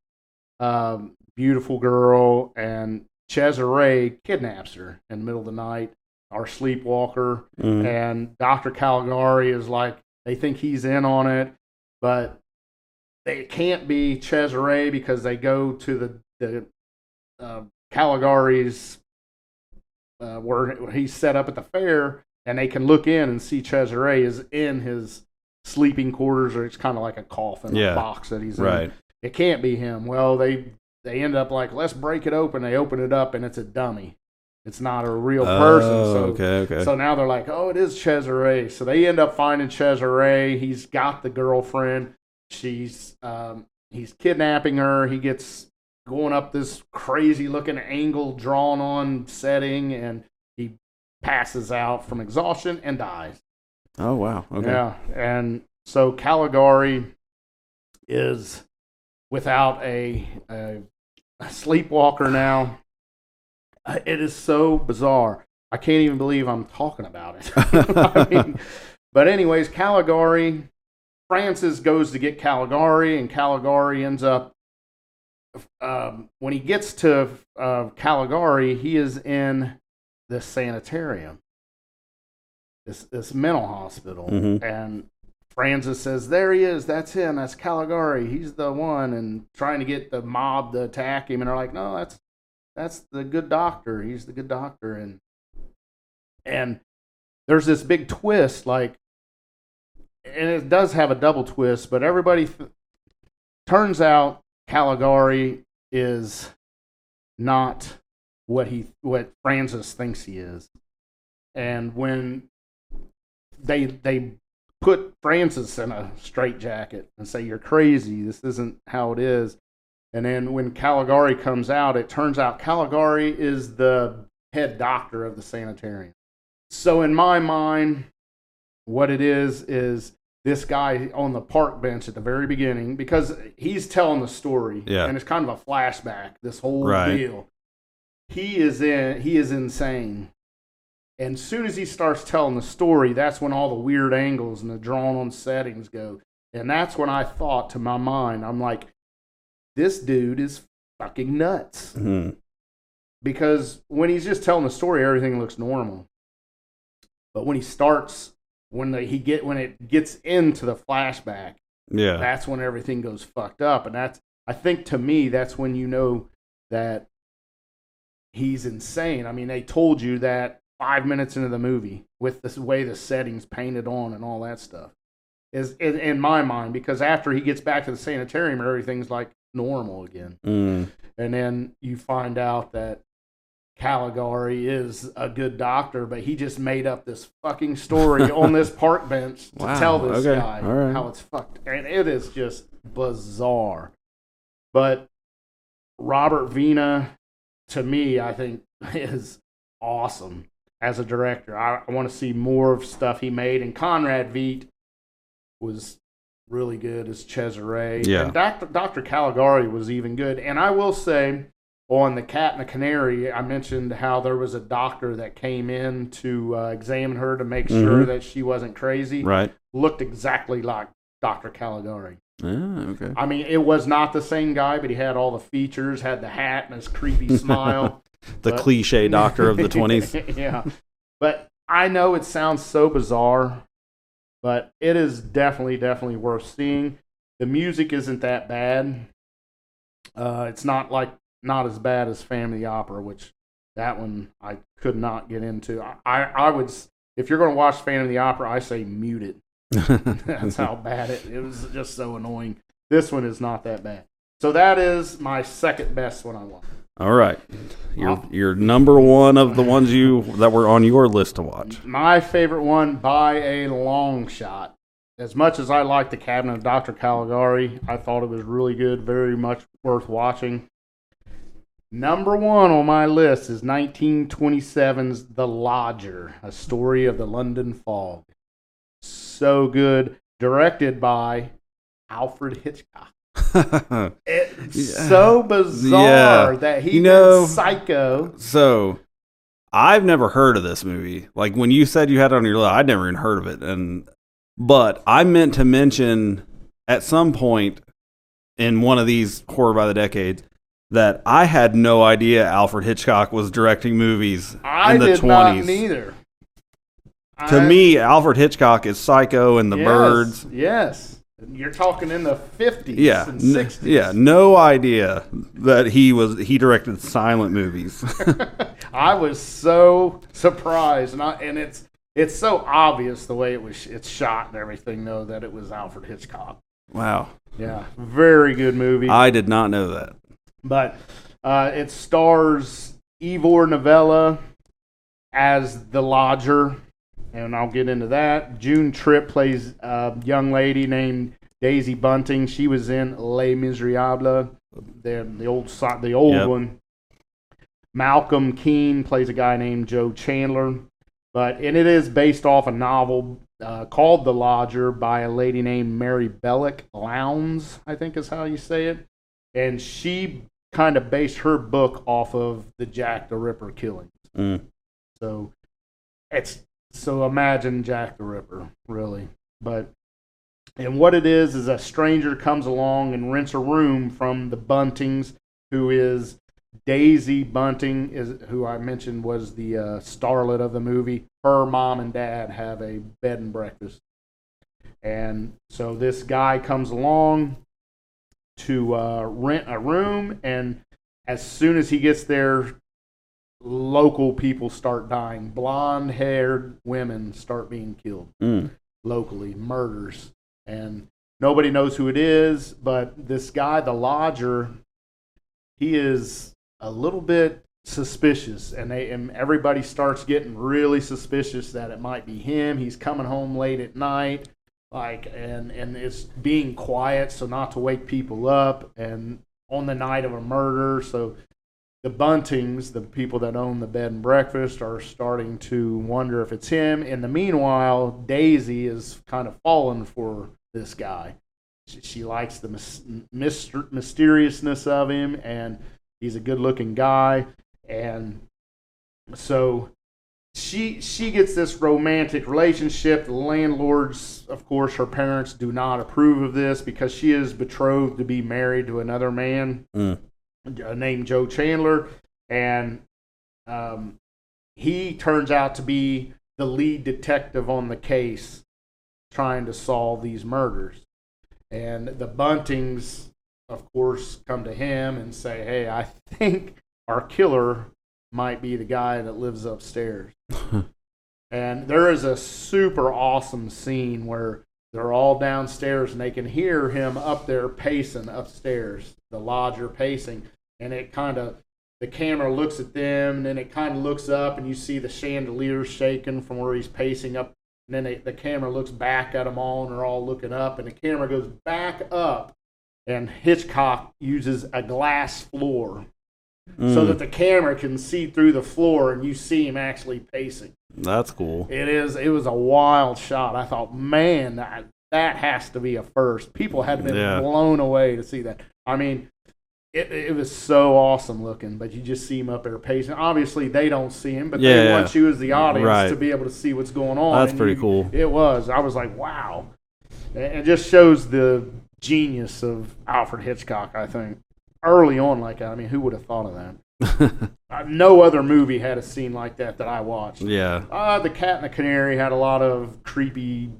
a beautiful girl, and Cesare kidnaps her in the middle of the night, our sleepwalker, and Dr. Caligari is like, they think he's in on it, but they can't be Cesare because they go to the Caligari's where he's set up at the fair, and they can look in and see Cesare is in his sleeping quarters, or it's kind of like a coffin, a box that he's in. It can't be him. Well, they end up like, let's break it open. They open it up, and it's a dummy. It's not a real person. So now they're like, oh, it is Cesare. So they end up finding Cesare. He's got the girlfriend. He's kidnapping her. He gets going up this crazy looking angle drawn on setting, and he passes out from exhaustion and dies. Oh, wow. Okay. Yeah. And so Caligari is without a sleepwalker now. It is so bizarre. I can't even believe I'm talking about it. I mean, but anyways, Caligari, Francis goes to get Caligari, and Caligari ends up, when he gets to Caligari, he is in this sanitarium, this mental hospital, and Francis says, there he is, that's him, that's Caligari, he's the one, and trying to get the mob to attack him, and they're like, no, that's the good doctor, he's the good doctor, and there's this big twist, like, and it does have a double twist, but everybody turns out Caligari is not what Francis thinks he is. And when they put Francis in a straitjacket and say, you're crazy, this isn't how it is. And then when Caligari comes out, it turns out Caligari is the head doctor of the sanitarium. So in my mind, what it is this guy on the park bench at the very beginning, because he's telling the story, and it's kind of a flashback, this whole deal. He is insane. And as soon as he starts telling the story, that's when all the weird angles and the drawn-on settings go. And that's when I thought to my mind, I'm like, this dude is fucking nuts. Because when he's just telling the story, everything looks normal. But when he starts, when it gets into the flashback, that's when everything goes fucked up. And I think to me, that's when you know that he's insane. I mean, they told you that 5 minutes into the movie with the way the setting's painted on and all that stuff is in my mind, because after he gets back to the sanitarium, everything's like normal again. And then you find out that Caligari is a good doctor, but he just made up this fucking story on this park bench to tell this guy how it's fucked. And it is just bizarre. But Robert Vina, to me, I think is awesome as a director. I want to see more of stuff he made. And Conrad Veidt was really good as Cesare. Yeah. And Dr. Caligari was even good. And I will say, on The Cat and the Canary, I mentioned how there was a doctor that came in to examine her to make sure that she wasn't crazy. Right. Looked exactly like Dr. Caligari. Okay. I mean, it was not the same guy, but he had all the features, had the hat and his creepy smile. The cliche doctor of the 20s. Yeah. But I know it sounds so bizarre, but it is definitely worth seeing. The music isn't that bad. It's not as bad as Phantom of the Opera, which that one I could not get into. I would, if you're going to watch Phantom of the Opera, I say mute it. That's how bad it was. Just so annoying. This one is not that bad. So that is my second best one I want. All right. You're number one of the ones that were on your list to watch. My favorite one by a long shot. As much as I like The Cabinet of Dr. Caligari, I thought it was really good, very much worth watching. Number one on my list is 1927's The Lodger, a story of the London fog. So good. Directed by Alfred Hitchcock. It's so bizarre that he did Psycho. So, I've never heard of this movie. Like, when you said you had it on your list, I'd never even heard of it. But I meant to mention at some point in one of these Horror by the Decades that I had no idea Alfred Hitchcock was directing movies in the 20s. I did not neither. To me, Alfred Hitchcock is Psycho and The Birds. Yes. You're talking in the 50s and 60s. Yeah, no idea that he directed silent movies. I was so surprised, and it's so obvious the way it's shot and everything, though, that it was Alfred Hitchcock. Wow. Yeah, very good movie. I did not know that. But it stars Ivor Novello as the lodger, and I'll get into that. June Tripp plays a young lady named Daisy Bunting. She was in Les Miserables, the old one. Malcolm Keane plays a guy named Joe Chandler, and it is based off a novel called The Lodger by a lady named Mary Belloc Lowndes, I think is how you say it, and she kind of based her book off of the Jack the Ripper killings. So imagine Jack the Ripper, really. And what it is a stranger comes along and rents a room from the Buntings, who is Daisy Bunting, who I mentioned was the starlet of the movie. Her mom and dad have a bed and breakfast. And so this guy comes along to rent a room, and as soon as he gets there, local people start dying. Blonde-haired women start being killed locally, murders. And nobody knows who it is, but this guy, the lodger, he is a little bit suspicious, and everybody starts getting really suspicious that it might be him. He's coming home late at night, and it's being quiet so not to wake people up, and on the night of a murder. So the Buntings, the people that own the bed and breakfast, are starting to wonder if it's him. In the meanwhile, Daisy is kind of fallen for this guy. She likes the mysteriousness of him, and he's a good-looking guy. And so she gets this romantic relationship. The landlords, of course, her parents do not approve of this because she is betrothed to be married to another man named Joe Chandler, and he turns out to be the lead detective on the case trying to solve these murders. And the Buntings, of course, come to him and say, hey, I think our killer might be the guy that lives upstairs. And there is a super awesome scene where they're all downstairs and they can hear him up there pacing upstairs, the lodger pacing. And the camera looks at them, and then it kind of looks up, and you see the chandelier shaking from where he's pacing up. And then the camera looks back at them all, and they're all looking up, and the camera goes back up, and Hitchcock uses a glass floor so that the camera can see through the floor and you see him actually pacing. That's cool. It was a wild shot. I thought, man, that has to be a first. People had been blown away to see that. I mean, it was so awesome looking, but you just see him up there pacing. Obviously, they don't see him, but they want you as the audience to be able to see what's going on. That's pretty cool. It was. I was like, wow. It just shows the genius of Alfred Hitchcock, I think. Early on like that. I mean, who would have thought of that? No other movie had a scene like that I watched. Yeah. The Cat and the Canary had a lot of creepy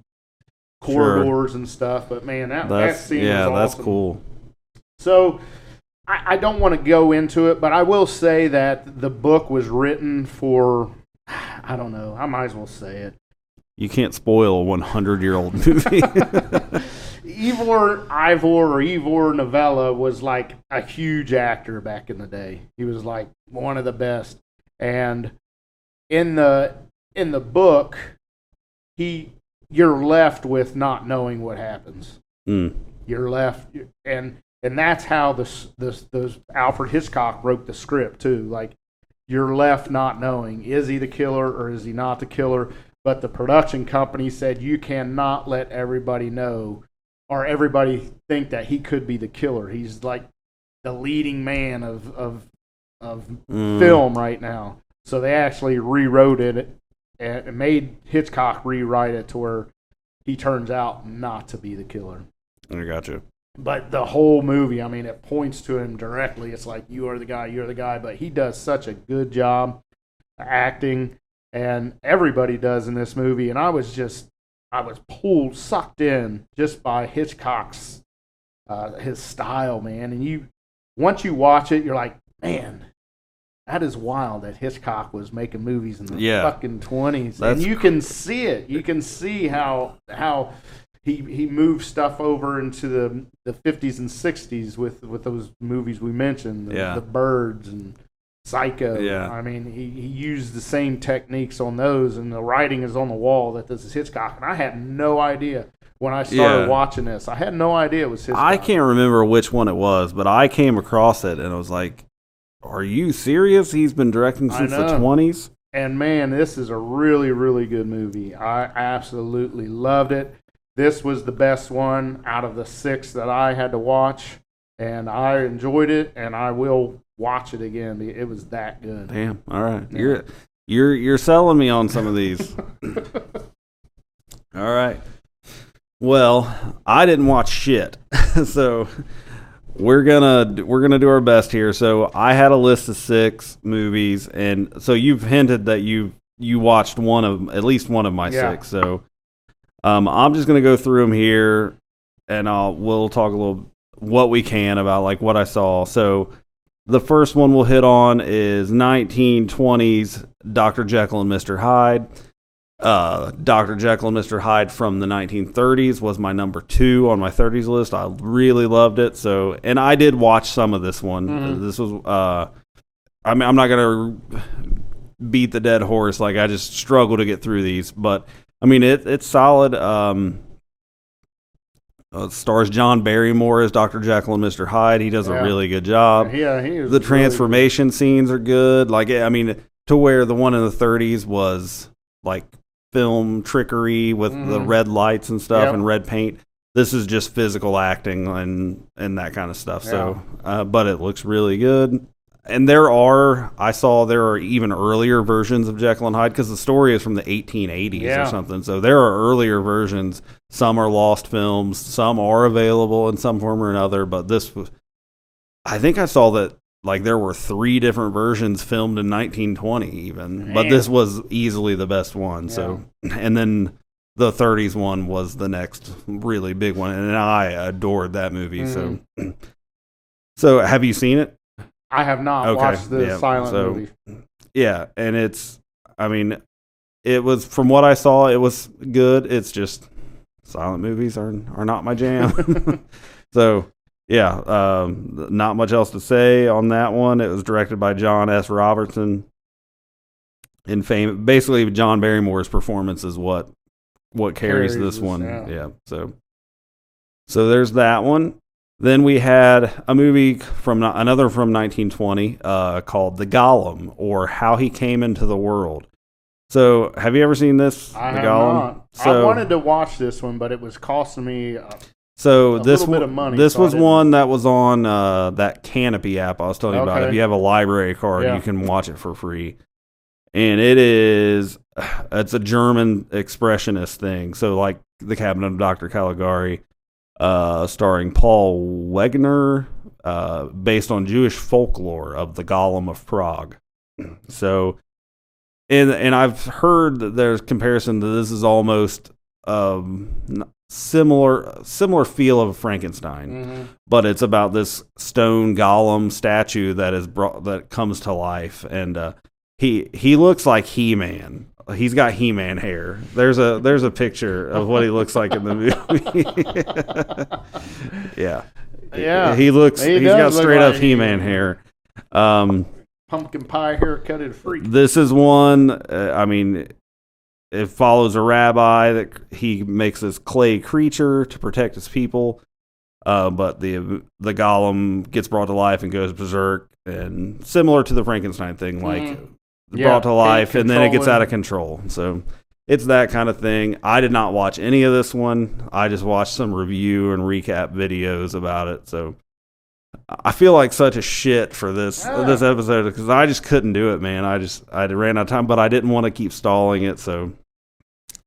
corridors and stuff, but man, that scene was awesome. That's cool. So, I don't want to go into it, but I will say that the book was written for, I don't know, I might as well say it. You can't spoil a 100-year-old movie. Ivor Novello was like a huge actor back in the day. He was like one of the best. And in the book, you're left with not knowing what happens. You're left, and that's how those Alfred Hitchcock wrote the script too. Like, you're left not knowing, is he the killer or is he not the killer? But the production company said you cannot let everybody know or everybody think that he could be the killer. He's like the leading man of film right now. So they actually rewrote it and made Hitchcock rewrite it to where he turns out not to be the killer. I got you. But the whole movie, I mean, it points to him directly. It's like, you are the guy, you're the guy. But he does such a good job acting, and everybody does in this movie. And I was sucked in just by Hitchcock's, his style, man. And once you watch it, you're like, man, that is wild that Hitchcock was making movies in the fucking 20s. And you can see it. You can see how he moved stuff over into the 50s and 60s with those movies we mentioned, the Birds and Psycho. Yeah. I mean, he used the same techniques on those, and the writing is on the wall that this is Hitchcock. And I had no idea when I started watching this. I had no idea it was Hitchcock. I can't remember which one it was, but I came across it and I was like, are you serious? He's been directing since the 20s? And man, this is a really, really good movie. I absolutely loved it. This was the best one out of the 6 that I had to watch, and I enjoyed it, and I will watch it again. It was that good. Damn. All right. Yeah. You're selling me on some of these. All right. Well, I didn't watch shit. So we're gonna do our best here. So I had a list of 6 movies, and so you've hinted that you watched at least one of my 6. So I'm just gonna go through them here, and we'll talk a little what we can about like what I saw. So the first one we'll hit on is 1920s Dr. Jekyll and Mr. Hyde. Dr. Jekyll and Mr. Hyde from the 1930s was my number 2 on my 30s list. I really loved it. So, and I did watch some of this one. Mm-hmm. This was, I mean, I'm not going to beat the dead horse. Like, I just struggle to get through these, but I mean, it's solid. It stars John Barrymore as Dr. Jekyll and Mr. Hyde. He does a really good job. Yeah, he is. The transformation scenes are good. Like, I mean, to where the one in the 30s was like film trickery with the red lights and stuff and red paint. This is just physical acting and that kind of stuff. So, but it looks really good. And there are even earlier versions of Jekyll and Hyde because the story is from the 1880s or something. So there are earlier versions. Some are lost films. Some are available in some form or another. But this was, I think I saw that like there were 3 different versions filmed in 1920 even. Man. But this was easily the best one. Yeah. So, and then the 30s one was the next really big one. And I adored that movie. Mm-hmm. So have you seen it? I have not watched the silent movie. Yeah, and it was, from what I saw, it was good. It's just silent movies are not my jam. So, not much else to say on that one. It was directed by John S. Robertson. Basically, John Barrymore's performance is what carries this one. Yeah. So there's that one. Then we had a movie another from 1920 called The Golem, or How He Came into the World. So, have you ever seen this? I The have Golem? not. So, I wanted to watch this one, but it was costing me. So a this little bit of money, This so I was didn't- one that was on that Canopy app I was telling you about. Okay. If you have a library card, Yeah. you can watch it for free. And it's a German expressionist thing. So like The Cabinet of Dr. Caligari, starring Paul Wegener, based on Jewish folklore of the Golem of Prague. So, and I've heard that there's comparison to this is almost similar feel of Frankenstein, Mm-hmm. but it's about this stone golem statue that comes to life, and he looks like He-Man. He's got He-Man hair. There's a picture of what he looks like in the movie. Yeah. Yeah. He's does got look straight up like He-Man He-Man. hair. Pumpkin pie haircut and freak. This is one, it follows a rabbi that he makes this clay creature to protect his people, but the golem gets brought to life and goes berserk, and similar to the Frankenstein thing, like Yeah, brought to life and then it gets controlling. out of control. So it's that kind of thing. I did not watch any of this one. I just watched some review and recap videos about it. So I feel like such a shit for this episode because I just couldn't do it, man. I ran out of time, but I didn't want to keep stalling it. So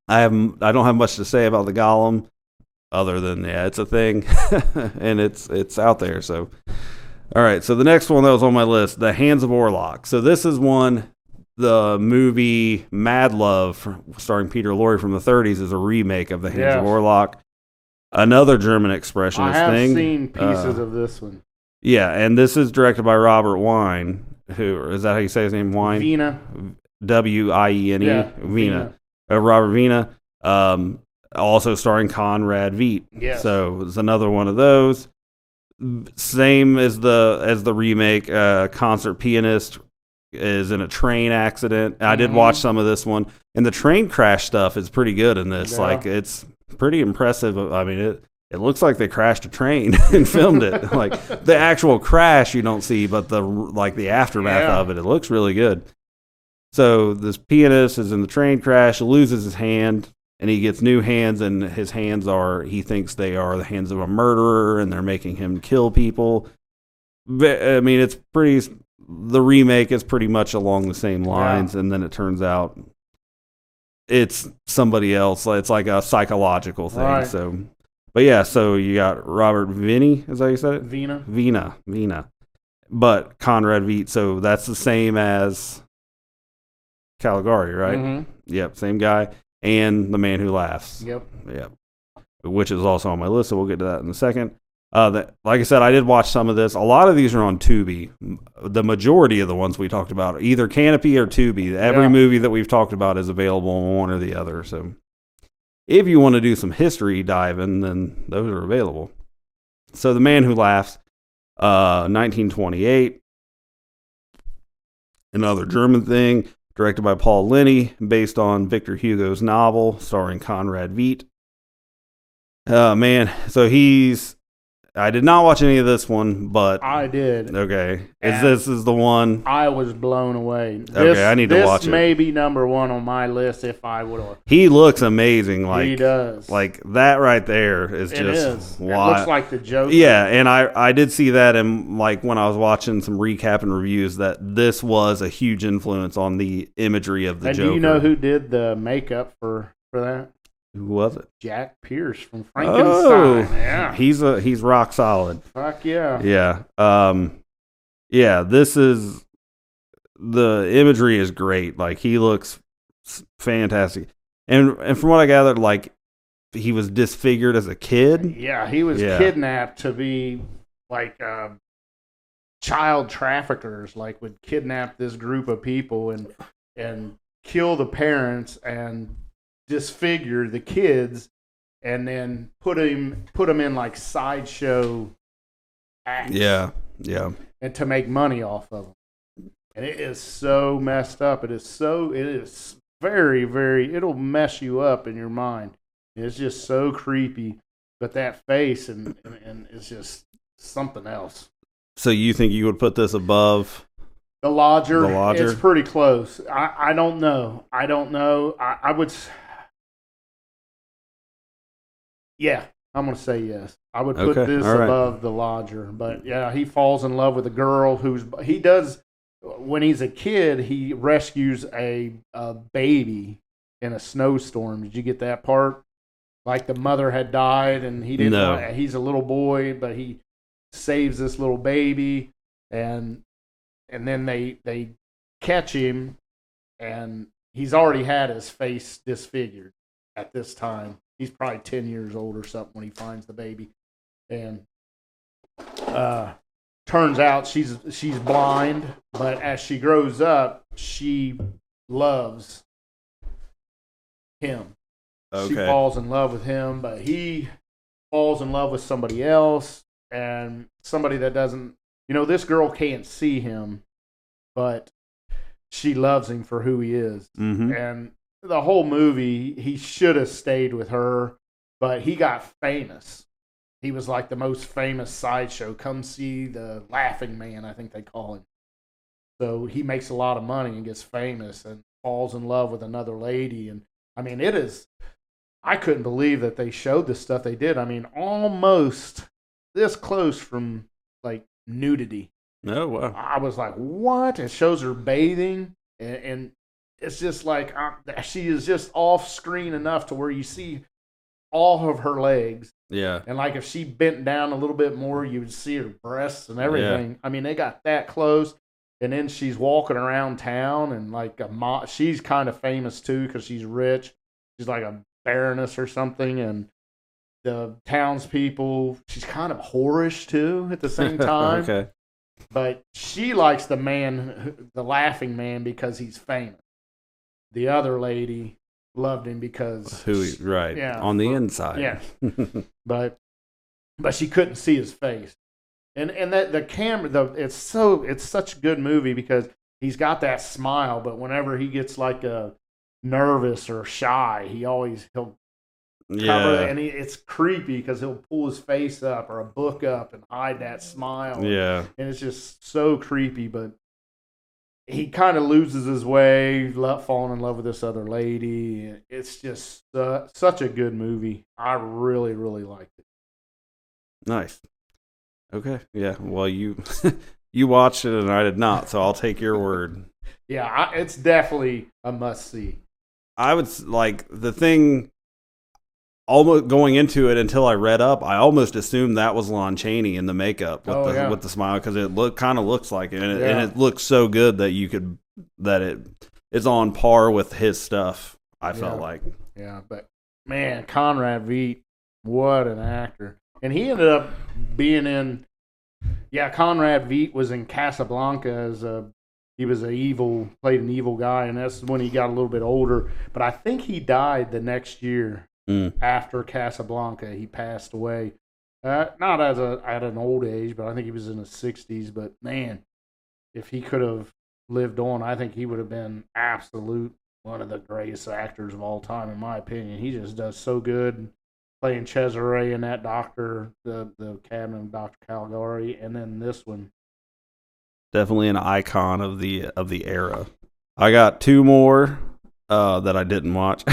I don't have much to say about the Golem other than it's a thing and it's out there. So all right, so the next one that was on my list, The Hands of Orlok. So this is one, the movie Mad Love, starring Peter Lorre from the 30s, is a remake of The Hands of Orlok. Another German expressionist I have thing. seen pieces of this one. Yeah, and this is directed by Robert Wine, who, is that how you say his name? Wine? Vina. Wiene. Yeah, Vina. Robert Vina. Also starring Conrad Veidt. Yes. So it's another one of those. Same as the remake. Concert pianist is in a train accident. I did watch some of this one, and the train crash stuff is pretty good in this. Yeah. Like, it's pretty impressive. I mean, it looks like they crashed a train and filmed it. Like, the actual crash you don't see, but the aftermath of it looks really good. So this pianist is in the train crash, loses his hand, and he gets new hands, and his hands he thinks they are the hands of a murderer, and they're making him kill people. I mean, the remake is pretty much along the same lines, and then it turns out it's somebody else. It's like a psychological thing. Right. So, but yeah, so you got Robert Vinny, is that how you said it? Vina. Vina. But Conrad Veidt, so that's the same as Caligari, right? Mm-hmm. Yep, same guy. And The Man Who Laughs. Yep. Which is also on my list, so we'll get to that in a second. Like I said, I did watch some of this. A lot of these are on Tubi. The majority of the ones we talked about, either Canopy or Tubi. Every movie that we've talked about is available on one or the other. So if you want to do some history diving, then those are available. So The Man Who Laughs, 1928. Another German thing. Directed by Paul Linney, based on Victor Hugo's novel, starring Conrad Veidt. Man, so I did not watch any of this one, but I did. okay. And This is the one? I was blown away. Okay, I need to watch it. This may be number one on my list if I would have. He looks amazing. Like, He does. Like, that right there is It just is. It wild. looks like the Joker. Yeah, and I did see that in, like, when I was watching some recap and reviews, that this was a huge influence on the imagery of the And Joker. do you know who did the makeup for that? Who was it? Jack Pierce from Frankenstein. Oh, Yeah. he's rock solid. Fuck yeah. Yeah. Yeah, this is, the imagery is great. Like, he looks fantastic. And from what I gathered, like, he was disfigured as a kid. Yeah, he was kidnapped to be like child traffickers, like would kidnap this group of people and kill the parents and disfigure the kids and then put him in like sideshow acts. Yeah. And to make money off of them. And it is so messed up. It is very, very, it'll mess you up in your mind. It's just so creepy. But that face and it's just, something else. So you think you would put this above The Lodger? The Lodger? It's pretty close. I don't know. I would. Yeah, I'm going to say yes. I would put Okay, this all right. above The Lodger. But yeah, he falls in love with a girl he does, when he's a kid, he rescues a baby in a snowstorm. Did you get that part? Like the mother had died and he didn't No. he's a little boy, but he saves this little baby and then they catch him and he's already had his face disfigured at this time. He's probably 10 years old or something when he finds the baby. And turns out she's blind, but as she grows up, she loves him. Okay. She falls in love with him, but he falls in love with somebody else and somebody that doesn't, this girl can't see him, but she loves him for who he is. Mm-hmm. And the whole movie, he should have stayed with her, but he got famous. He was like the most famous sideshow. Come see the Laughing Man, I think they call him. So he makes a lot of money and gets famous and falls in love with another lady. And I mean, I couldn't believe that they showed the stuff they did. I mean, almost this close from like nudity. Oh, wow. I was like, what? It shows her bathing, and it's just like she is just off screen enough to where you see all of her legs. Yeah. And like if she bent down a little bit more, you would see her breasts and everything. Yeah. I mean, they got that close. And then she's walking around town and like she's kind of famous too because she's rich. She's like a baroness or something. And the townspeople, she's kind of whorish too at the same time. Okay. But she likes the Laughing Man, because he's famous. The other lady loved him because on the inside. Yeah. but she couldn't see his face. And that the camera, it's such a good movie because he's got that smile, but whenever he gets like nervous or shy, he'll cover it, and it's creepy because he'll pull his face up or a book up and hide that smile. Yeah. And it's just so creepy, but he kind of loses his way, falling in love with this other lady. It's just such a good movie. I really, really liked it. Nice. Okay. Yeah. Well, you you watched it and I did not, so I'll take your word. Yeah, it's definitely a must-see. I would like the thing. Almost going into it until I read up, I almost assumed that was Lon Chaney in the makeup with the smile because it kind of looks like it, and it looks so good that it's on par with his stuff. I felt like. Yeah, but man, Conrad Veidt, what an actor, and he ended up being in. Yeah, Conrad Veidt was in Casablanca he was played an evil guy, and that's when he got a little bit older. But I think he died the next year. After Casablanca, he passed away. Not at an old age, but I think he was in his 60s. But man, if he could have lived on, I think he would have been absolute one of the greatest actors of all time, in my opinion. He just does so good playing Cesare in that doctor, the Cabinet of Dr. Caligari, and then this one. Definitely an icon of the era. I got two more that I didn't watch.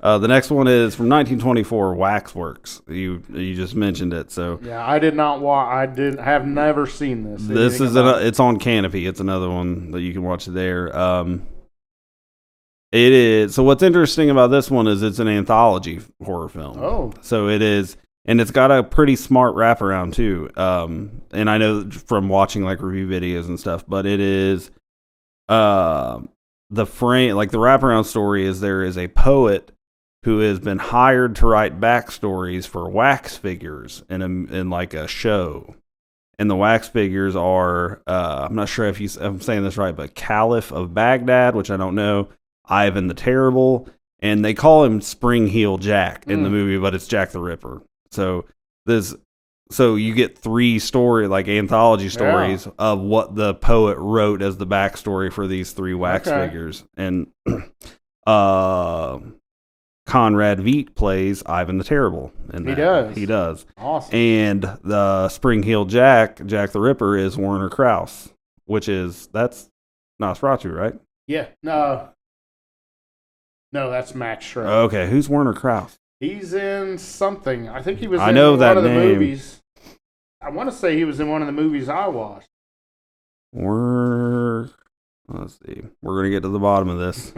The next one is from 1924, Waxworks. You just mentioned it, so yeah, I did not watch. Have never seen this. This is it's on Canopy. It's another one that you can watch there. It is. So what's interesting about this one is it's an anthology horror film. Oh, so it is, and it's got a pretty smart wraparound too. And I know from watching like review videos and stuff, but it is the frame, like the wraparound story is there is a poet who has been hired to write backstories for wax figures in like a show. And the wax figures are, I'm not sure if I'm saying this right, but Caliph of Baghdad, which I don't know, Ivan the Terrible, and they call him Spring Heel Jack in the movie, but it's Jack the Ripper. So you get three anthology stories of what the poet wrote as the backstory for these three wax figures. And Conrad Veidt plays Ivan the Terrible. In He that. does. He does. Awesome. And the Spring Heel Jack the Ripper, is Werner Krause, that's Nosferatu, right? Yeah. No, that's Max Schreck. Okay, who's Werner Krause? He's in something. I think he was I in know one that of the name. movies. I want to say he was in one of the movies I watched. Let's see. We're going to get to the bottom of this.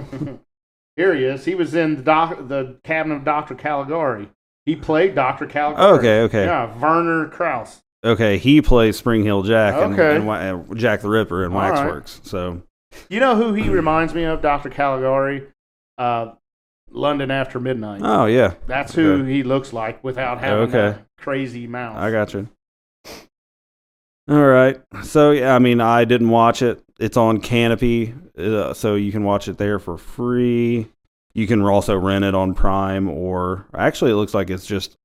Here he is. He was in the Cabinet of Dr. Caligari. He played Dr. Caligari. Okay. Yeah, Werner Krause. Okay, he plays Spring Heel Jack Okay. and Jack the Ripper in All right. Waxworks. So, You know who he reminds me of, Dr. Caligari? London After Midnight. oh yeah, That's who he looks like without having Okay. a crazy mouth. I got you. All right. So yeah, I mean, I didn't watch it. It's on Canopy, so you can watch it there for free. You can also rent it on Prime, or actually, it looks like it's just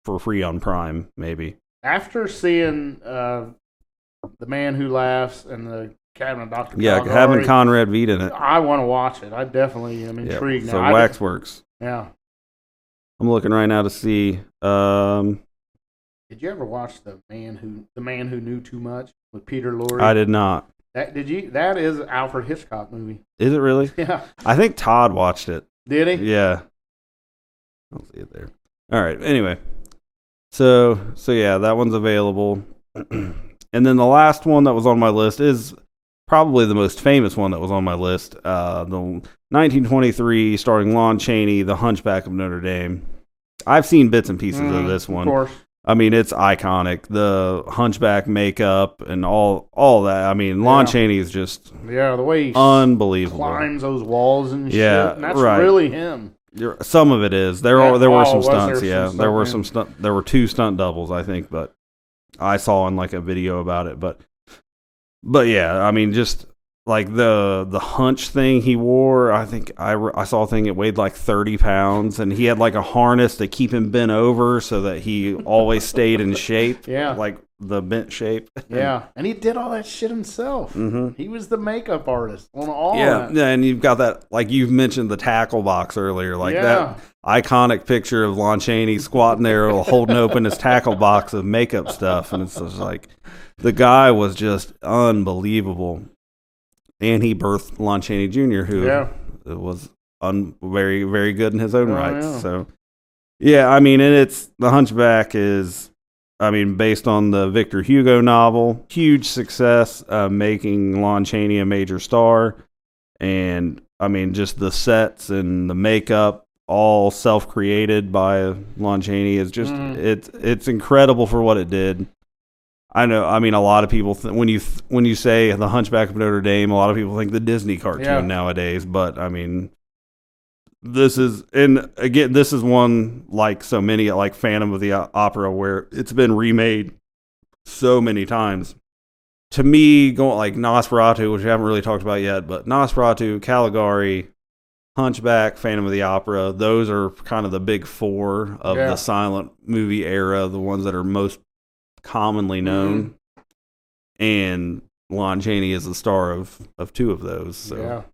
for free on Prime, maybe. After seeing The Man Who Laughs and the Cabinet of Dr. Yeah, Caligari, having Conrad Veidt in it. I want to watch it. I definitely am Yeah, intrigued. so now. Waxworks. Yeah. I'm looking right now to see. Did you ever watch The Man Who Knew Too Much with Peter Lorre? I did not. Did you? That is an Alfred Hitchcock movie. Is it really? Yeah. I think Todd watched it. Did he? Yeah. I'll see it there. All right. Anyway. So yeah, that one's available. And then the last one that was on my list is probably the most famous one that was on my list. The 1923 starring Lon Chaney, The Hunchback of Notre Dame. I've seen bits and pieces of this one. Of course. I mean, it's iconic. The hunchback makeup and all that. I mean, Lon Yeah. Chaney is just Yeah, the way he unbelievable. climbs those walls and Yeah, shit. And that's right. really him. Some of it is. There Yeah, were some was there stunts. some Yeah, stunt, there were yeah. some stunt. There were 2 stunt doubles, I think, but I saw in like a video about it. But yeah, I mean, just like the hunch thing he wore. I think I saw a thing. It weighed like 30 pounds, and he had like a harness to keep him bent over so that he always stayed in shape. Yeah. like the bent shape. Yeah. And he did all that shit himself. Mm-hmm. He was the makeup artist on all Yeah, that. yeah, and you've got that, like you've mentioned the tackle box earlier, like that iconic picture of Lon Chaney squatting there holding open his tackle box of makeup stuff, and it's just like the guy was just unbelievable. And he birthed Lon Chaney Jr., who was very, very good in his own right. Yeah. So, yeah, I mean, and it's The Hunchback is, I mean, based on the Victor Hugo novel, huge success, making Lon Chaney a major star. And, I mean, just the sets and the makeup, all self-created by Lon Chaney, is just, it's incredible for what it did. I know. I mean, a lot of people when you say The Hunchback of Notre Dame, a lot of people think the Disney cartoon nowadays. But I mean, this is one like so many, like Phantom of the Opera, where it's been remade so many times. To me, going like Nosferatu, which we haven't really talked about yet, but Nosferatu, Caligari, Hunchback, Phantom of the Opera, those are kind of the big 4 of the silent movie era, the ones that are most commonly known, and Lon Chaney is the star of 2 of those. So,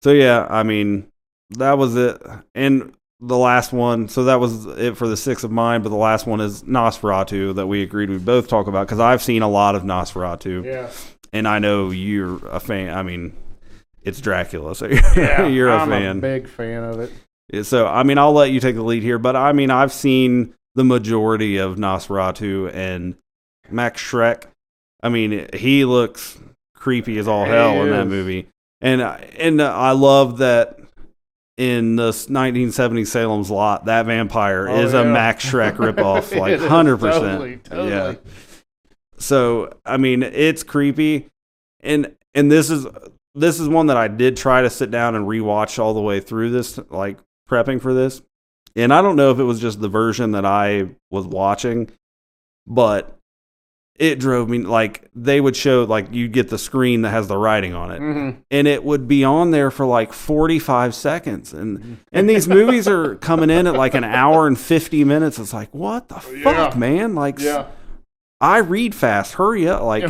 yeah, I mean, that was it. And the last one, so that was it for the 6 of mine. But the last one is Nosferatu that we agreed we'd both talk about, because I've seen a lot of Nosferatu, and I know you're a fan. I mean, it's Dracula, so you're a fan. I'm a big fan of it. So, I mean, I'll let you take the lead here, but I mean, I've seen the majority of Nosferatu, and Max Schreck. I mean, he looks creepy as all hell in that movie, and I love that in the 1970s Salem's Lot, that vampire is a Max Schreck ripoff, like 100%. Totally. Yeah. So I mean, it's creepy, and this is one that I did try to sit down and rewatch all the way through this, like prepping for this. And I don't know if it was just the version that I was watching, but it drove me, like, they would show, like, you'd get the screen that has the writing on it, and it would be on there for like 45 seconds. And these movies are coming in at like an hour and 50 minutes. It's like, what the fuck, man? Like, I read fast. Hurry up. Like,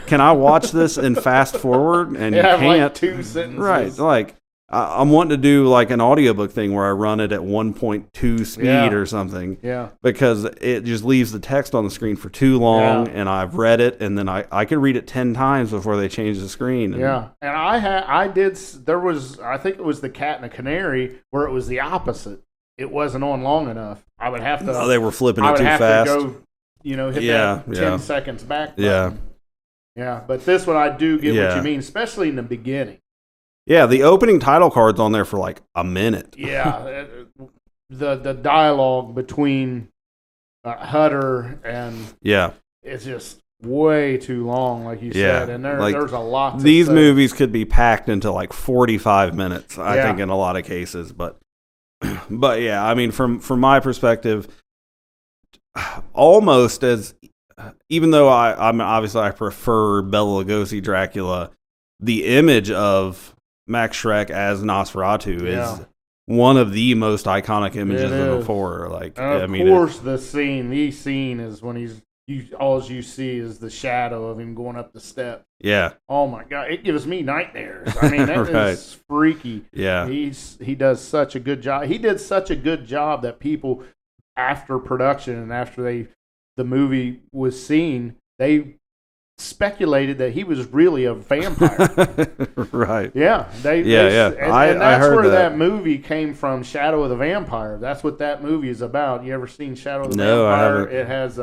can I watch this and fast forward? And you can't. Like 2 sentences. Right. Like, I'm wanting to do like an audiobook thing where I run it at 1.2 speed or something. Yeah. Because it just leaves the text on the screen for too long, and I've read it, and then I could read it 10 times before they change the screen. And And I think it was The Cat and the Canary where it was the opposite. It wasn't on long enough. I would have to. Oh, they were flipping I it would too have fast. to go, hit that 10 seconds back button. Yeah. Yeah, but this one I do get what you mean, especially in the beginning. Yeah, the opening title card's on there for like a minute. Yeah, the dialogue between Hutter and it's just way too long, like you said, and there's a lot. These movies could be packed into like 45 minutes, I think, in a lot of cases. But yeah, I mean, from my perspective, almost as even though I'm obviously I prefer Bela Lugosi Dracula, the image of Max Schreck as Nosferatu is one of the most iconic images of the horror. Like, of course, the scene is when all you see is the shadow of him going up the steps. Yeah. Oh my God, it gives me nightmares. I mean, that is freaky. Yeah. He does such a good job. He did such a good job that people, after production and after the movie was seen, they speculated that he was really a vampire. Right. Yeah. And that's where that movie came from, Shadow of the Vampire. That's what that movie is about. You ever seen Shadow of the Vampire? No, I haven't. It has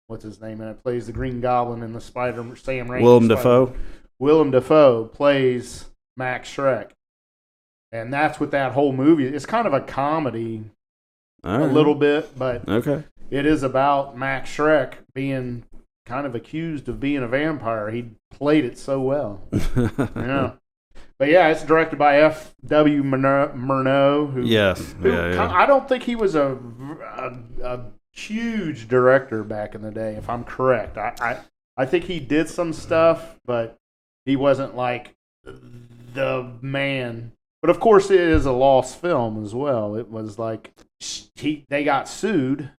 what's his name in it? Plays the Green Goblin in the Sam Raimi. Willem Dafoe. Willem Dafoe plays Max Schreck. And that's what that whole movie is. It's kind of a comedy a little bit, but it is about Max Schreck being kind of accused of being a vampire. He played it so well. Yeah. But yeah, it's directed by F.W. Murnau. Who I don't think he was a huge director back in the day, if I'm correct. I think he did some stuff, but he wasn't like the man. But of course, it is a lost film as well. It was like they got sued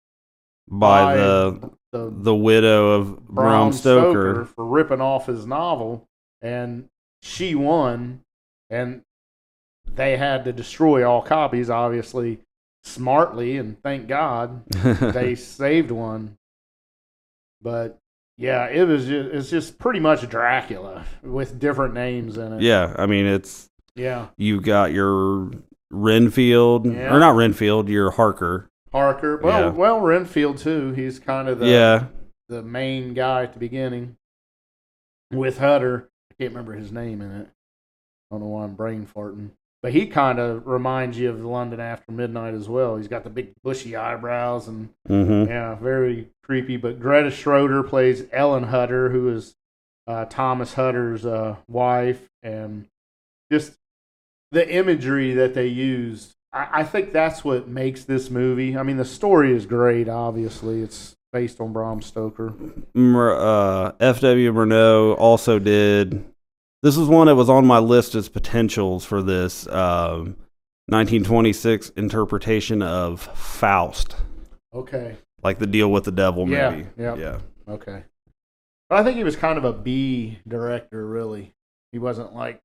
by the widow of Bram Stoker for ripping off his novel, and she won, and they had to destroy all copies, obviously smartly, and thank God they saved one. But yeah, it's just pretty much Dracula with different names in it. Yeah, I mean you got your Renfield, or not Renfield, your Harker. Well, Renfield too. He's kind of the main guy at the beginning. With Hutter, I can't remember his name in it. I don't know why I'm brain farting. But he kind of reminds you of London After Midnight as well. He's got the big bushy eyebrows and very creepy. But Greta Schroeder plays Ellen Hutter, who is Thomas Hutter's wife, and just the imagery that they used. I think that's what makes this movie. I mean, the story is great, obviously. It's based on Bram Stoker. F.W. Murnau also did... This was one that was on my list as potentials for this 1926 interpretation of Faust. Okay. Like the Deal with the Devil movie. Yeah. Okay. But I think he was kind of a B director, really. He wasn't like...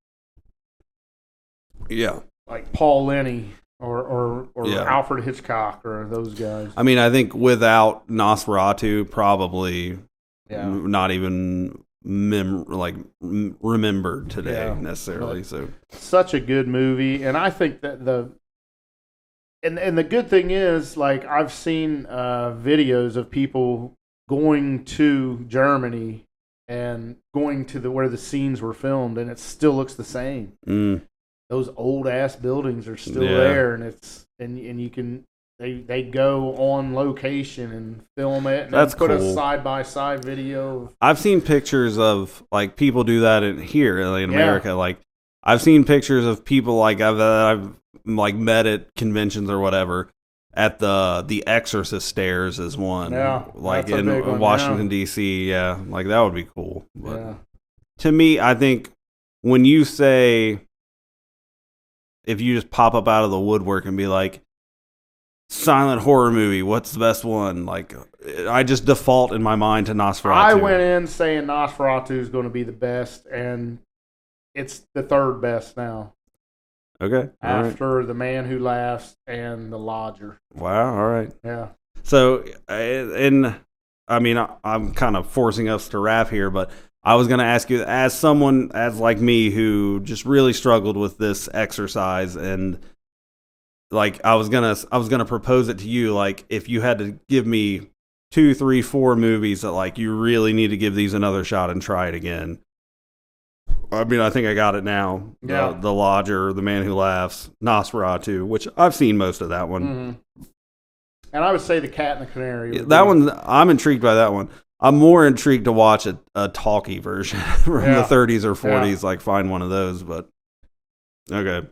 Yeah. Like Paul Lenny or Alfred Hitchcock or those guys. I mean, I think without Nosferatu, probably not even remembered today necessarily. So such a good movie, and I think that the good thing is, like, I've seen videos of people going to Germany and going to where the scenes were filmed, and it still looks the same. Those old ass buildings are still there, and you can they go on location and film it, and that's put cool. a side by side video. I've seen pictures of like people do that in America. Like I've seen pictures of people like I've like met at conventions or whatever at the Exorcist stairs is one. Yeah, like in one, Washington D.C. Yeah, like that would be cool. But to me, I think when you say, if you just pop up out of the woodwork and be like, silent horror movie, what's the best one? Like, I just default in my mind to Nosferatu. I went in saying Nosferatu is going to be the best, and it's the third best now. Okay. All right. after The Man Who Laughs and The Lodger. Wow. All right. Yeah. So, and I mean, I'm kind of forcing us to wrap here, but I was going to ask you, as someone as like me who just really struggled with this exercise, and like I was gonna propose it to you, like if you had to give me 2, 3, 4 movies that like you really need to give these another shot and try it again. I mean, I think I got it now. Yeah. The Lodger, The Man Who Laughs, Nosferatu, which I've seen most of that one. Mm-hmm. And I would say The Cat and the Canary. That one, I'm intrigued by that one. I'm more intrigued to watch a talkie version from the 30s or 40s, like find one of those. But okay,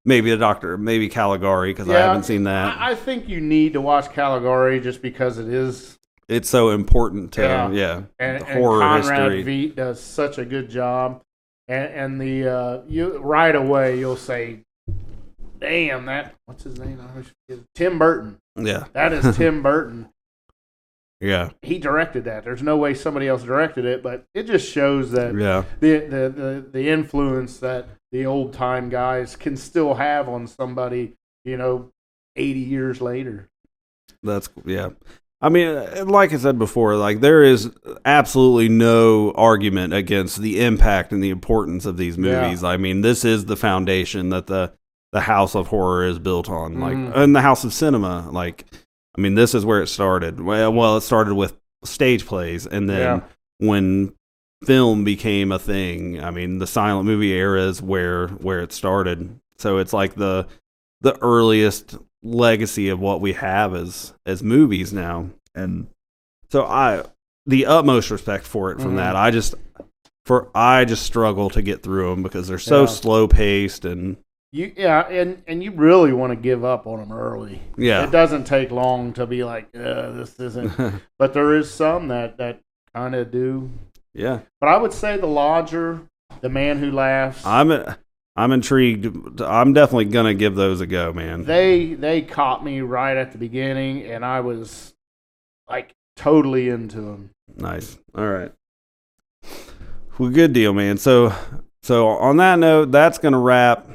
maybe maybe Caligari, because I haven't seen that. I think you need to watch Caligari just because it's so important to and horror Conrad history. Veidt does such a good job, and the you right away you'll say, "Damn, what's his name? I always forget. Tim Burton." Yeah, that is Tim Burton. Yeah, he directed that. There's no way somebody else directed it, but it just shows that the influence that the old time guys can still have on somebody, 80 years later. I mean, like I said before, like there is absolutely no argument against the impact and the importance of these movies. I mean, this is the foundation that the house of horror is built on, like, and the house of cinema. Like, I mean, this is where it started. Well, it started with stage plays, and then when film became a thing, I mean, the silent movie era is where it started. So it's like the earliest legacy of what we have as movies now. And so the utmost respect for it from that. I just struggle to get through them because they're so slow paced and you really want to give up on them early. Yeah, it doesn't take long to be like, this isn't. But there is some that kind of do. Yeah, but I would say The Lodger, The Man Who Laughs. I'm intrigued. I'm definitely gonna give those a go, man. They caught me right at the beginning, and I was like totally into them. Nice. All right. Well, good deal, man. So on that note, that's gonna wrap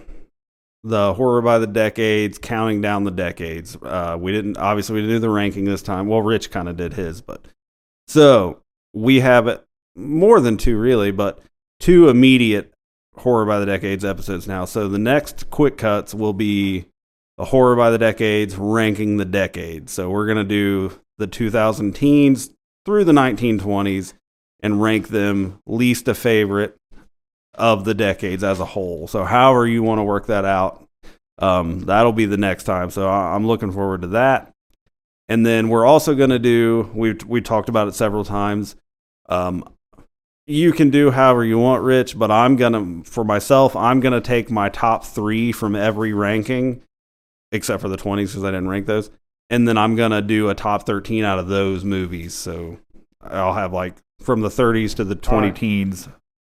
the Horror by the Decades, counting down the decades. We didn't do the ranking this time. Well, Rich kind of did his, but so we have more than 2 really, but 2 immediate Horror by the Decades episodes now. So the next quick cuts will be the Horror by the Decades ranking the decades. So we're gonna do the 2000 teens through the 1920s and rank them least to favorite of the decades as a whole. So however you want to work that out, that'll be the next time. So I'm looking forward to that. And then we're also going to do, we talked about it several times. You can do however you want, Rich, but I'm going to take my top 3 from every ranking, except for the 20s because I didn't rank those. And then I'm going to do a top 13 out of those movies. So I'll have like from the 30s to the 20 teens,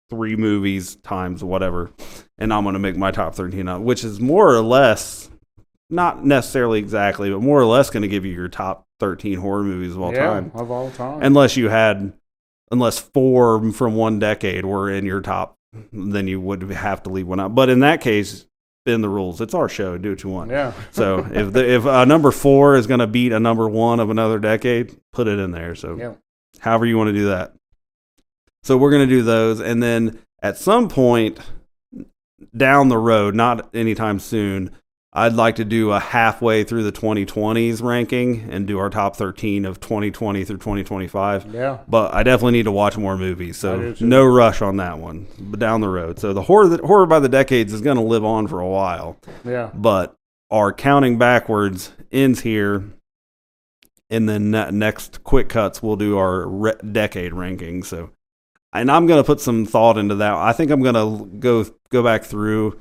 3 movies times whatever, and I'm going to make my top 13 up, which is more or less, not necessarily exactly, but more or less going to give you your top 13 horror movies of all time. Of all time. Unless 4 from one decade were in your top, then you would have to leave one out. But in that case, bend the rules. It's our show. Do what you want. Yeah. So if a number 4 is going to beat a number 1 of another decade, put it in there. So however you want to do that. So we're going to do those, and then at some point down the road, not anytime soon, I'd like to do a halfway through the 2020s ranking and do our top 13 of 2020 through 2025. Yeah. But I definitely need to watch more movies, so no rush on that one, but down the road. So the horror by the decades is going to live on for a while. Yeah. But our counting backwards ends here, and then next quick cuts we'll do our decade ranking. So. And I'm going to put some thought into that. I think I'm going to go back through.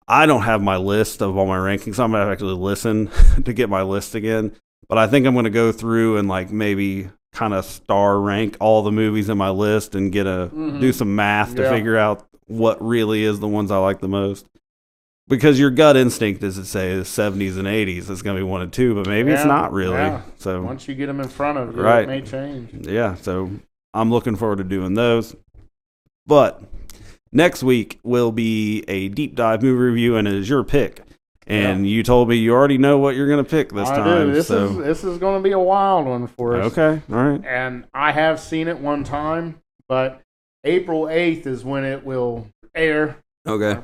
I don't have my list of all my rankings, so I'm going to actually listen to get my list again. But I think I'm going to go through and like maybe kind of star rank all the movies in my list and do some math to figure out what really is the ones I like the most. Because your gut instinct is to say the 70s and 80s is going to be 1 and 2, but maybe it's not really. Yeah. So once you get them in front of you, it may change. Yeah, so I'm looking forward to doing those. But next week will be a deep dive movie review, and it is your pick. And you told me you already know what you're going to pick this time. Do. This is going to be a wild one for us. Okay, all right. And I have seen it one time, but April 8th is when it will air. Okay.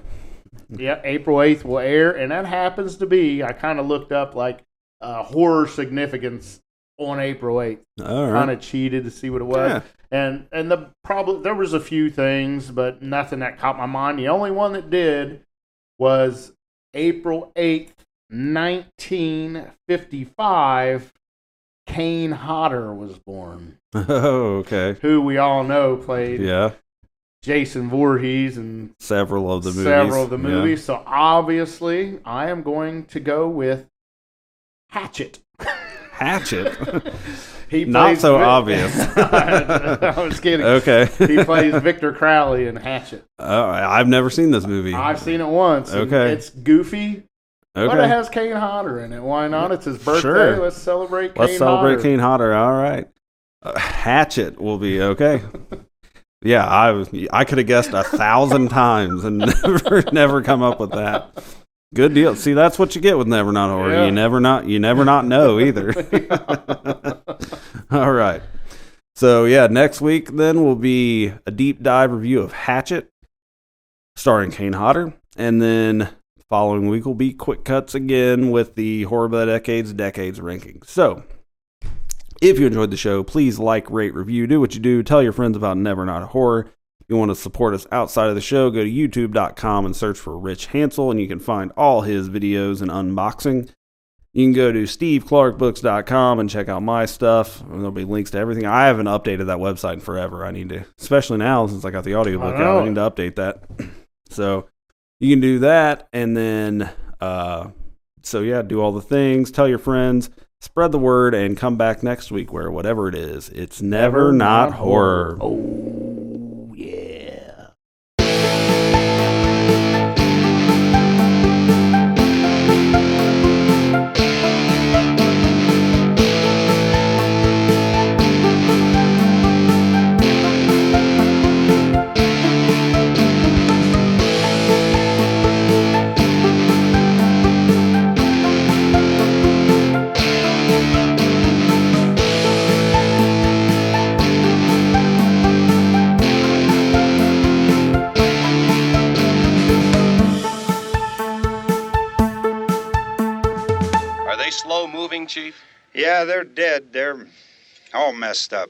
Yeah, April 8th will air, and that happens to be, I kind of looked up like horror significance on April 8th. All right. Kind of cheated to see what it was. Yeah. And there was a few things, but nothing that caught my mind. The only one that did was April 8th, 1955, Kane Hodder was born. Oh, okay. Who we all know played Yeah. Jason Voorhees and Several of the movies. Yeah. So obviously, I am going to go with Hatchet. Hatchet? He Not so obvious. I was kidding. Okay. He plays Victor Crowley in Hatchet. I've never seen this movie. I've seen it once. Okay. It's goofy. Okay. But it has Kane Hodder in it. Why not? It's his birthday. Sure. Let's celebrate Kane Let's celebrate Hodder. Kane Hodder. All right. Hatchet will be okay. Yeah, I could have guessed 1,000 times and never come up with that. Good deal. See, that's what you get with Never Not Horror. Yeah. You never not know either. All right. So yeah, next week then will be a deep dive review of Hatchet, starring Kane Hodder, and then following week will be quick cuts again with the Horror by the Decades ranking. So if you enjoyed the show, please like, rate, review, do what you do. Tell your friends about Never Not Horror. If you want to support us outside of the show, go to youtube.com and search for Rich Hansel, and you can find all his videos and unboxing. You can go to steveclarkbooks.com and check out my stuff. And there'll be links to everything. I haven't updated that website in forever. I need to, especially now since I got the audiobook out, I need to update that. So you can do that, and then, do all the things. Tell your friends. Spread the word and come back next week where whatever it is, it's never not horror. Oh, yeah. Are they slow moving, Chief? Yeah, they're dead. They're all messed up.